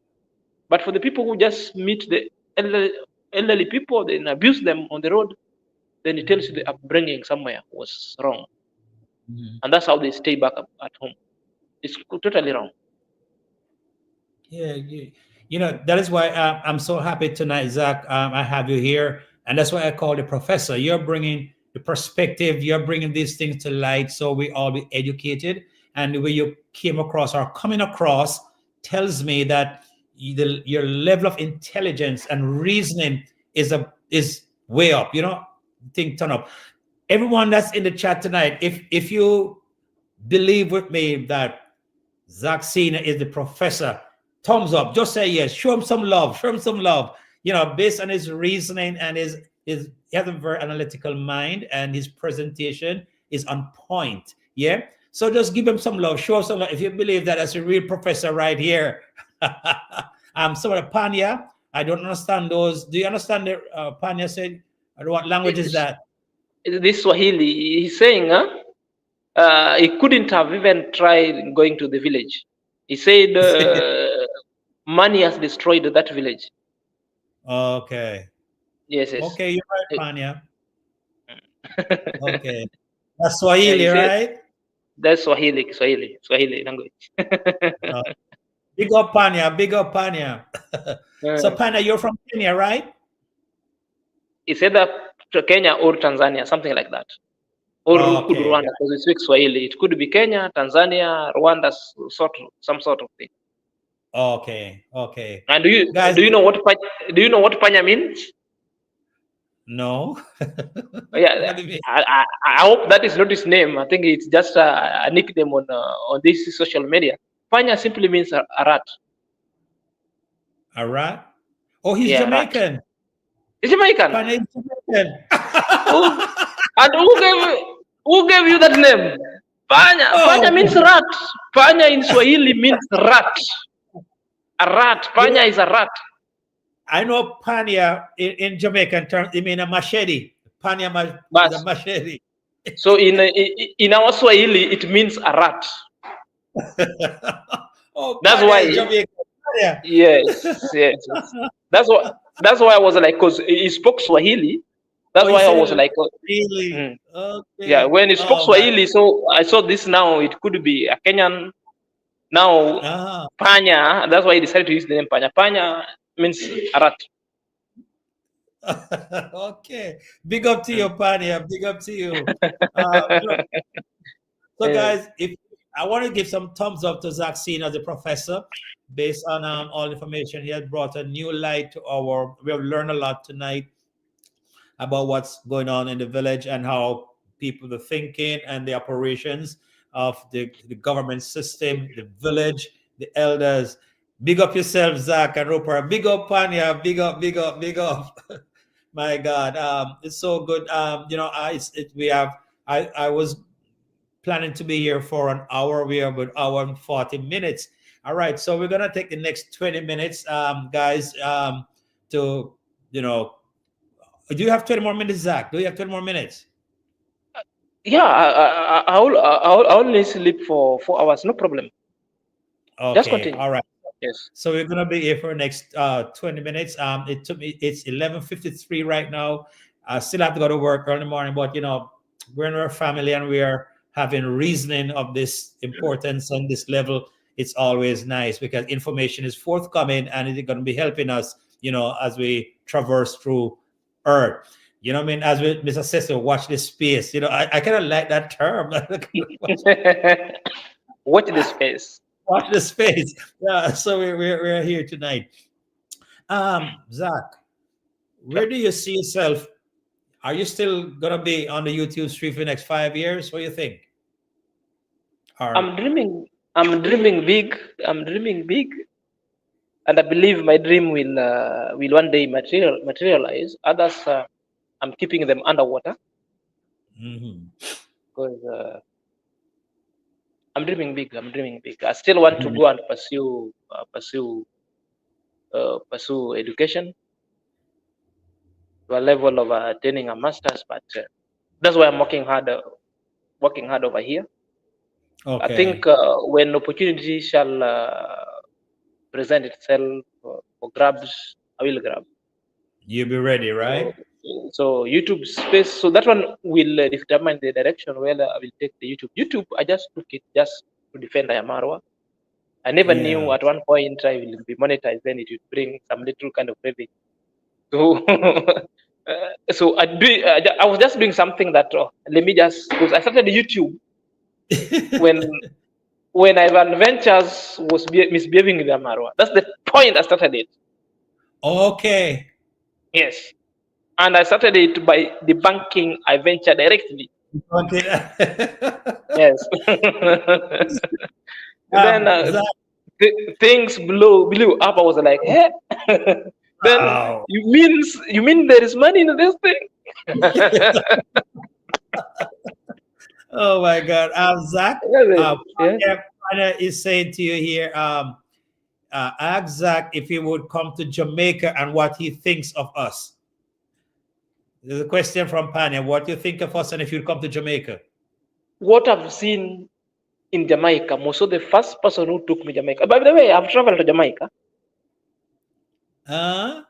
But for the people who just meet the elderly people, then abuse them on the road, then it tells you the upbringing somewhere was wrong. And that's how they stay back at home. It's totally wrong. Yeah, you know, that is why I'm so happy tonight, Zach. I have you here, and that's why I call the professor. You're bringing the perspective. You're bringing these things to light, so we all be educated. And the way you came across or coming across tells me that your level of intelligence and reasoning is way up. You know, think turn up. Everyone that's in the chat tonight, if you believe with me that Zack Snr is the professor, thumbs up. Just say yes. Show him some love. Show him some love. You know, based on his reasoning and his he has a very analytical mind, and his presentation is on point. Yeah. So just give him some love. Show him some love. If you believe that, that's a real professor right here. Some of the Panya, I don't understand those. Do you understand the Panya said? What language is that? This Swahili, he's saying, he couldn't have even tried going to the village. He said, money has destroyed that village. Okay. Yes, yes. Okay, you're right, Panya. Okay. That's Swahili, Yeah, right? That's Swahili language. Big up, Panya. Big up, Panya. So, Panya, you're from Kenya, right? It's either to Kenya or Tanzania, something like that. Or could Rwanda, because we speak Swahili. It could be Kenya, Tanzania, Rwanda, some sort of thing. Okay, okay. And do you know what panya means? No. Yeah, I hope that is not his name. I think it's just a nickname on this social media. Panya simply means a rat. A rat? Oh, he's Rat. Jamaican. He's Jamaican. Panya is Jamaican. And who gave you that name? Panya. Oh. Panya means rat. Panya in Swahili means rat. A rat. Panya is a rat. I know Panya in Jamaican terms, it means a machete. Panya is a machete. So in our Swahili, it means a rat. Oh, that's Panya why. Jamaican. Yes. That's why I was like, because he spoke Swahili. That's why I was like, really? Okay. Yeah, when he spoke Swahili, so I saw this now. It could be a Kenyan. Now, Panya. That's why I decided to use the name Panya. Panya means a rat. Okay. Big up to you, Panya. Big up to you. So, guys, if I want to give some thumbs up to Zack Snr as a professor, based on all information he has brought a new light to we have learned a lot tonight about what's going on in the village and how people are thinking and the operations of the government system, the village, the elders. Big up yourself, Zach and Rupert. Big up, Panya. Big up, big up, big up. My God, it's so good. We have. I was planning to be here for an hour. We are about hour and 40 minutes. All right, so we're gonna take the next 20 minutes, guys. To you know, do you have 20 more minutes, Zach? Do you have 20 more minutes? Yeah, I only sleep for 4 hours, no problem. Just Okay, continue. all right. Yes. So we're gonna be here for the next 20 minutes. It took me. It's 11:53 right now. I still have to go to work early in the morning, but we're in our family and we are having reasoning of this importance and this level. It's always nice because information is forthcoming and it's going to be helping us, as we traverse through Earth. You know what I mean? As we, Mr. Cecil, watch this space. I kind of like that term. Watch the space. Watch the space. Yeah. So we're here tonight. Zach, where do you see yourself? Are you still gonna be on the YouTube stream for the next 5 years? What do you think? Or I'm dreaming. I'm dreaming big. I'm dreaming big, and I believe my dream will one day materialize. Others, I'm keeping them underwater Mhm. because I'm dreaming big. I'm dreaming big. I still want to go and pursue education to a level of attaining a master's, but that's why I'm working hard over here. I think Okay, when opportunity shall present itself for grabs, I will grab. you'll be ready, So, right? so YouTube space. So that one will determine the direction whether I will take the YouTube. YouTube, I just took it just to defend Ayamarwa. I never knew Yeah. at one point I will be monetized. Then it would bring some little kind of revenue. So, I was just doing something that let me just because I started YouTube when Ivan Ventures was misbehaving with Amarwa. That's the point I started it. Okay. Yes. And I started it by debunking iVenture directly. Okay. Yes. Then Zach, things blew up. I was like, hey. Then wow. you mean there is money in this thing? Oh my God. Zach, Yeah. Panya is saying to you here, ask Zach if he would come to Jamaica and what he thinks of us. There's a question from Panya. What do you think of us and if you'd come to Jamaica? What I've seen in Jamaica, most of the first person who took me Jamaica. By the way, I've traveled to Jamaica. Uh,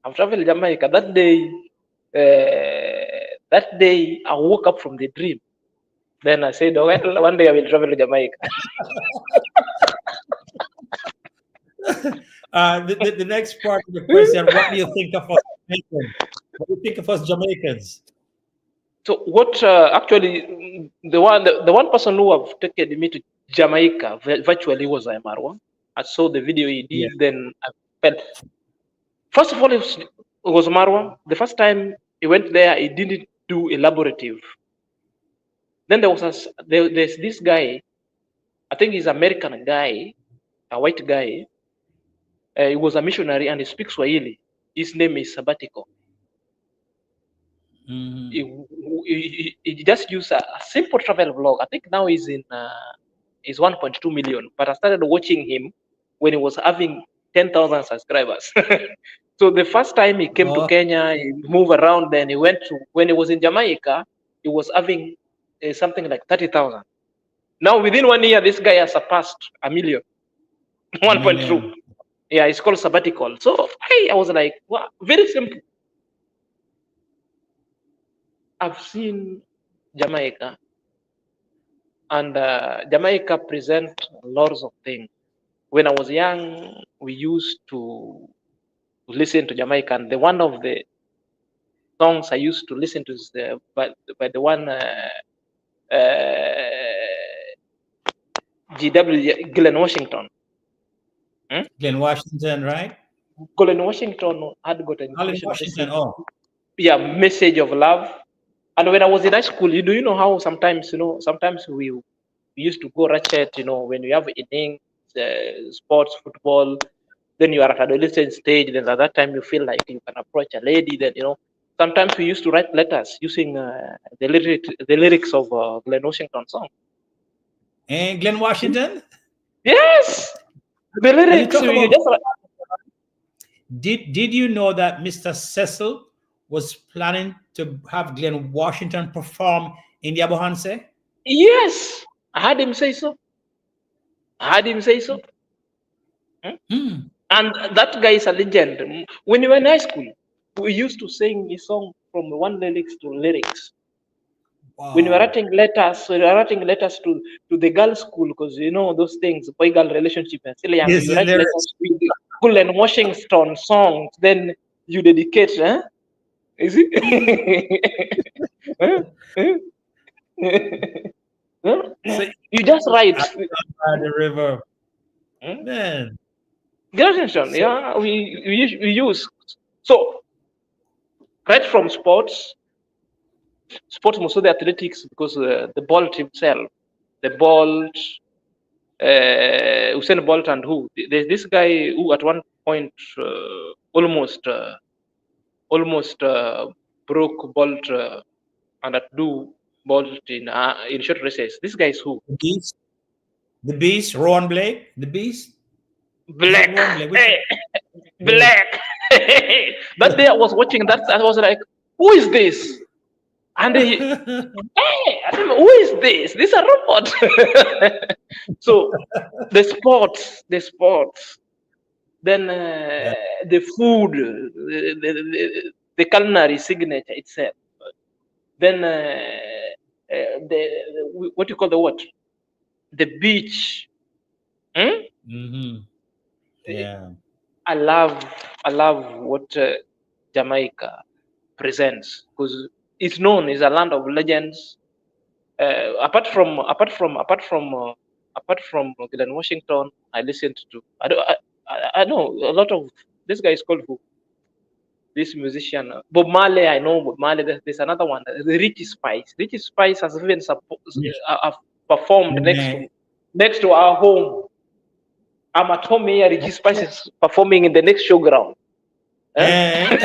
I've traveled to Jamaica. That day I woke up from the dream. Then I said, oh, well, one day I will travel to Jamaica. the next part of the question, what do you think of us Jamaicans? What do you think of us Jamaicans? So what actually the one person who have taken me to Jamaica virtually was Marwan. I saw the video he Yeah. did, then I felt first of all it was Marwan. The first time he went there, he didn't do elaborative. Then there's this guy, I think he's American guy, a white guy. He was a missionary and he speaks Swahili. His name is Sabbatical. Mhm. He just used a simple travel vlog. I think now he's 1.2 million. But I started watching him when he was having 10,000 subscribers. So the first time he came to Oh, Kenya, he moved around. Then he went to when he was in Jamaica, he was having something like 30,000. Now within 1 year, this guy has surpassed a million, a 1.2. million. Yeah, it's called Sabbatical. So I was like, wow, very simple. I've seen Jamaica, and Jamaica present lots of things. When I was young, we used to listen to Jamaica, and one of the songs I used to listen to is by the one GW Glenn Washington. Glenn Washington, right? Glenn Washington had got an Glenn information. Washington. Oh, Yeah, message of love. And when I was in high school, you know how sometimes we used to go ratchet, when we have innings, sports, football. Then you are at adolescent stage. Then at that time you feel like you can approach a lady. Then sometimes we used to write letters using the lyrics of Glenn Washington song. And Glenn Washington. Yes, the And you lyrics. talk You about. just Did you know that Mr. Cecil was planning to have Glenn Washington perform in Nyabohanse? yes. I heard him say so. Hmm. And that guy is a legend. When we were in high school, we used to sing his song from one lyrics to lyrics. When we were Wow. writing letters to the girls' school, because those things, boy girl relationship, and still young, Yes, you the write lyrics. letters to school and Washington songs, then you dedicate, huh? Is it? Huh? Huh? So You just write. by the river, Hmm? man. Get attention, So yeah. We use so right from sports most of the athletics, because the Bolt himself, the Bolt, Usain Bolt, and who? There's this guy who at one point almost broke Bolt and outdo Bolt in short races. This guy is who? the beast, Rowan Blake, the beast. Is it Black. Rowan Blake? Which Hey, yeah. Black. That day I was watching that. I was like, who is this? And he, hey, I don't know, who is this? This is a robot. So the sports, then Yeah. the food, the culinary signature itself. Then what you call the what? The beach. Hmm? Mm-hmm. Yeah. I love what Jamaica presents, because it's known as a land of legends. Apart from Glenn Washington, I listened to. I know a lot of this guy is called who? This musician Bob Marley. I know Bob Marley. There's another one, the Richie Spice. Richie Spice has even performed Yeah. next to our home. I'm at home here. Richie Spice is performing in the next showground. Huh? Eh?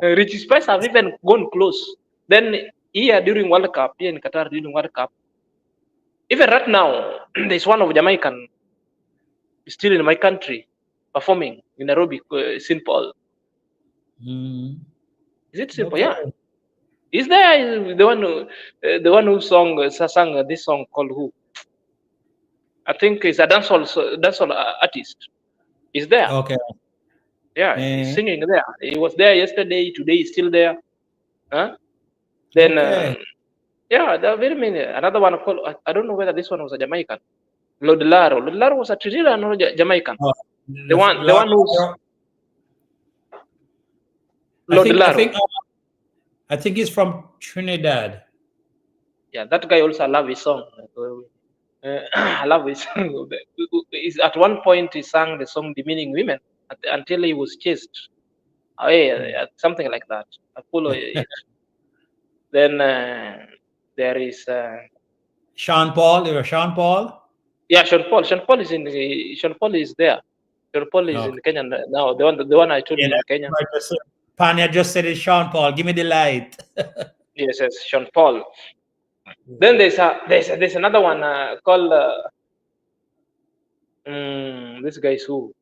Richie Spice have even gone close. Then here during World Cup, here in Qatar during World Cup, even right now, there's one of Jamaican still in my country performing in Nairobi, St. Paul. Mm. Is it simple? Okay. Yeah. Is there the one who sang this song called who? I think it's a dancehall artist. Is there? Okay. Yeah, he's Eh? singing there. He was there yesterday. Today he's still there. Huh? Then Okay. yeah, there are very many. Another one called I don't know whether this one was a Jamaican. Lodlaro. Lodlaro was a Trinidad or Jamaican. Oh, The one who's I think I Lodlaro. think I think he's from Trinidad. Yeah, that guy also I love his song. I love his song. At one point he sang the song "Demeaning Women" until he was chased away, something like that. I follow it. Then there is Sean Paul. There was Sean Paul. yeah, Sean Paul. Sean Paul is there. Sean Paul is Okay. in Kenya now. The one I told Yeah, you in Kenya. Panya just said it's Sean Paul. Give me the light. Yes, Sean Paul. Then there's another one called this guy is who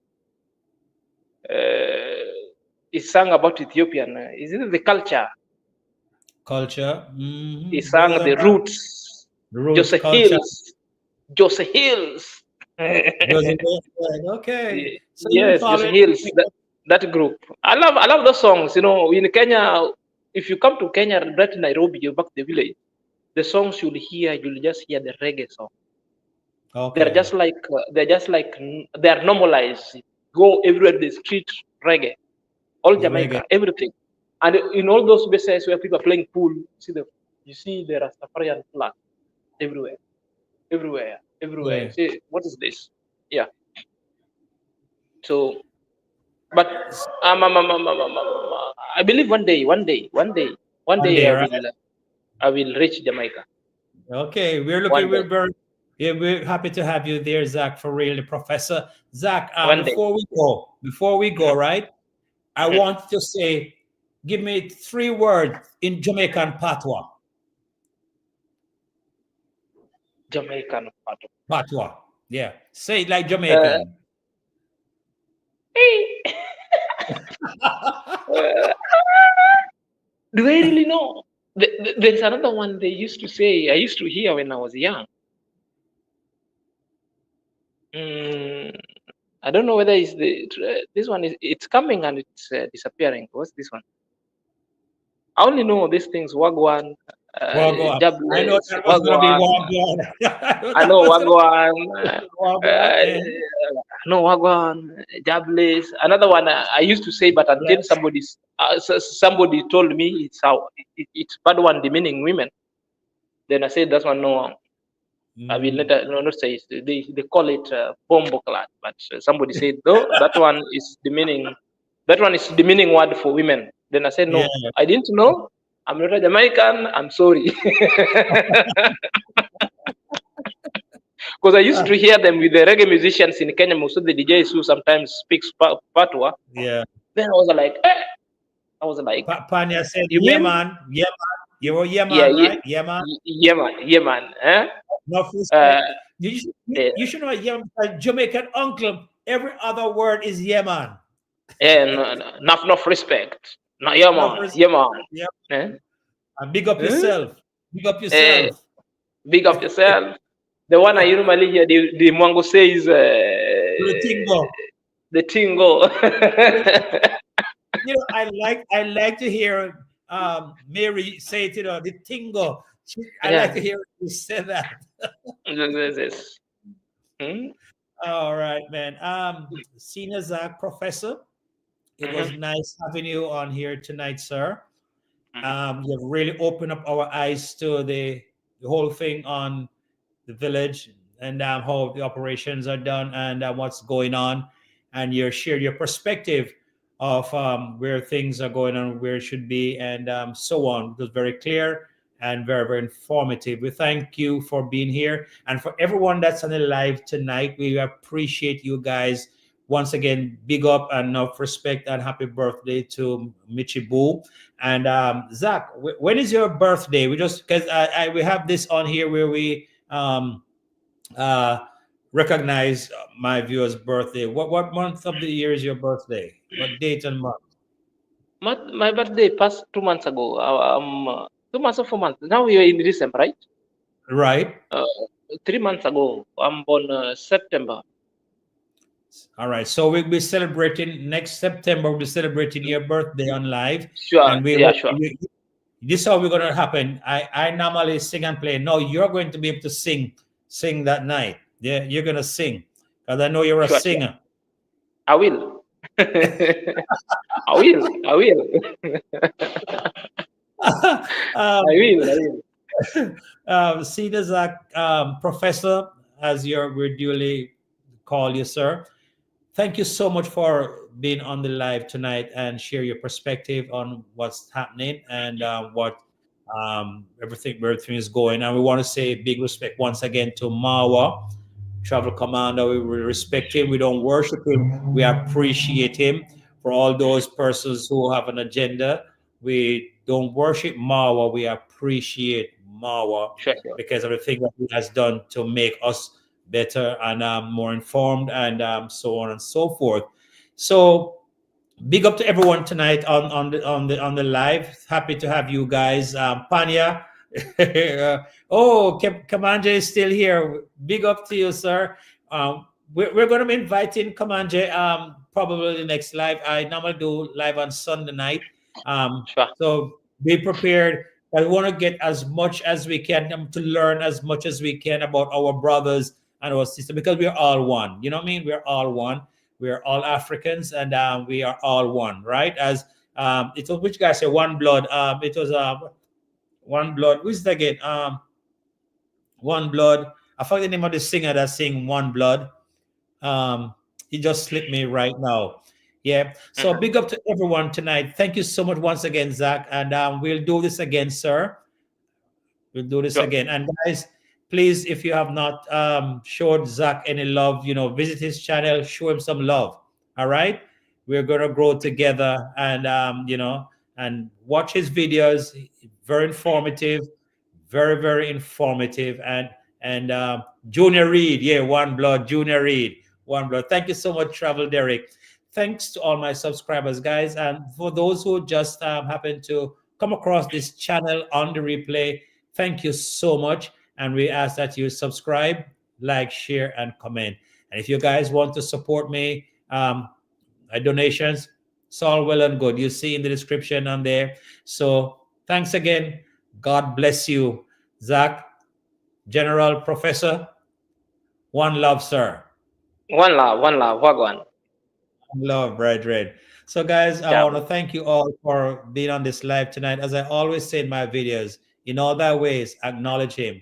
he sang about Ethiopian. Is it the culture? Culture. He sang Brother the man. roots. The roots, Jose culture. Hills. Jose Hills. Joseph Wilson. Okay. So you've been Yes, Jose following. Hills. That group. I love those songs. In Kenya, if you come to Kenya, right in Nairobi, you're back to the village. The songs you'll just hear the reggae song. They're Okay. just like they're normalized. Go everywhere, the street reggae, all The Jamaica, reggae. everything. And in all those places where people are playing pool, you see the Rastafarian flag everywhere. Yeah. You say, what is this? Yeah. So, but I believe one day One day, right? I will reach Jamaica. Okay. One day. Yeah, we're happy to have you there, Zach, for real, the professor. Zach, One day. before we go, Mhm, right? I mhm. want to say, give me 3 words in Jamaican patois. Jamaican part of. Patois. Yeah. Say it like Uh, Jamaican. hey. Uh, do I really know? There's another one they used to say. I used to hear when I was young. Mm, I don't know whether it's this one is it's coming and it's disappearing. What's this one? I only know these things. Wagwan, Wagwan. I know Jobless, that was going to be Wagwan. Wagwan. I know I that know was going to Wagwan. be Wagwan. I know Wagwan, Jobless. Another one I used to say, but until Yes. somebody told me it's bad one demeaning women. Then I said that's one no. I will Mm. not say it. They call it bombo clad, but somebody said no, that one is demeaning. That one is demeaning word for women. Then I said Yeah. no, I didn't know. I'm not a Jamaican. I'm sorry, because I used to hear them with the reggae musicians in Kenya. Most of the DJs who sometimes speaks patois. Yeah. Then I was like, eh. I was like, Panya said, you yeah, mean? man. Yeah, man. You were yeah, Yeah, man, right? Yeah, man. yeah, man, yeah, man. Eh? Enough Uh, respect. eh, You should know, yeah, Jamaican uncle. Every other word is yeah, man. enough respect. No, yeah, Enough man, yeah, respect. man. Yeah. Eh? And big up Hmm? yourself. Big up Eh, yourself. big up yourself. The one I normally hear, the Mwango says, The tingo. the tingo. You know, I like to hear Mary say it, the tingo. I like Yeah. to hear you say that. This. Hmm? All right, man. Senior Zach, professor, it was Mm-hmm. nice having you on here tonight, sir. Mm-hmm. You've really opened up our eyes to the whole thing on the village and how the operations are done and what's going on, and you shared your perspective of where things are going on, where it should be, and so on. It was very clear and very, very informative. We thank you for being here, and for everyone that's on the live tonight. We appreciate you guys. Once again, big up and enough respect and happy birthday to Michie Boo. And Zach, when is your birthday? We just because we have this on here where we uh, recognize my viewer's birthday. What month of the year is your birthday? What date and month? My birthday passed 2 months ago. 2 months or 4 months. Now we are in December, right? Right. Uh, 3 months ago. I'm born September. All right. So we'll be celebrating next September. We'll be celebrating your birthday on live, Sure. and we Yeah, hope sure. this is how we're gonna happen. I normally sing and play. No, you're going to be able to sing that night. Yeah, you're gonna sing because I know you're a Sure, sure. singer. I will. I will. I will. I um, will. I will. Senior Zach, professor, as we're duly call you, sir. Thank you so much for being on the live tonight and share your perspective on what's happening and what everything is going. And we want to say big respect once again to Mawa, travel commander. We respect him. We don't worship him. We appreciate him. For all those persons who have an agenda, we don't worship Mawa. We appreciate Mawa Sure, sure. because of the thing that he has done to make us better and more informed and so on and so forth. So big up to everyone tonight on the live. Happy to have you guys. Panya. Oh, Kamanje is still here. Big up to you, sir. We're going to be inviting Kamanje probably the next live. I normally do live on Sunday night. Sure. So be prepared. I want to get as much as we can to learn as much as we can about our brothers and our sisters because we're all one. You know what I mean? We're all one. We are all Africans and we are all one, right? As it was which guy said one blood. It was one blood. Who's that again? One blood. I forgot the name of the singer that sing One Blood. Um, he just slipped me right now. Yeah. So Mhm. big up to everyone tonight. Thank you so much once again, Zach. And we'll do this again, sir. We'll do this Sure. again. And guys, please, if you have not showed Zack any love, visit his channel, show him some love. All right, we're gonna grow together, and and watch his videos. Very informative, very informative. And Junior Reed, yeah, One Blood, Junior Reed, One Blood. Thank you so much, Travel Derek. Thanks to all my subscribers, guys, and for those who just happen to come across this channel on the replay, thank you so much. And we ask that you subscribe, like, share, and comment. And if you guys want to support me, donations, it's all well and good. You see in the description on there. So thanks again. God bless you, Zack, General Professor. One love, sir. One love, Wagwan. Love, brethren. So, guys, I want to thank you all for being on this live tonight. As I always say in my videos, in all thy ways, acknowledge him,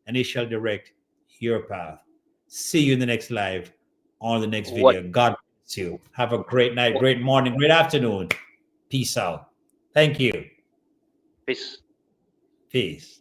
and he shall direct your path. See you in the next live, on the next video. God bless you. Have a great night, great morning, great afternoon. Peace out. Thank you. Peace. Peace.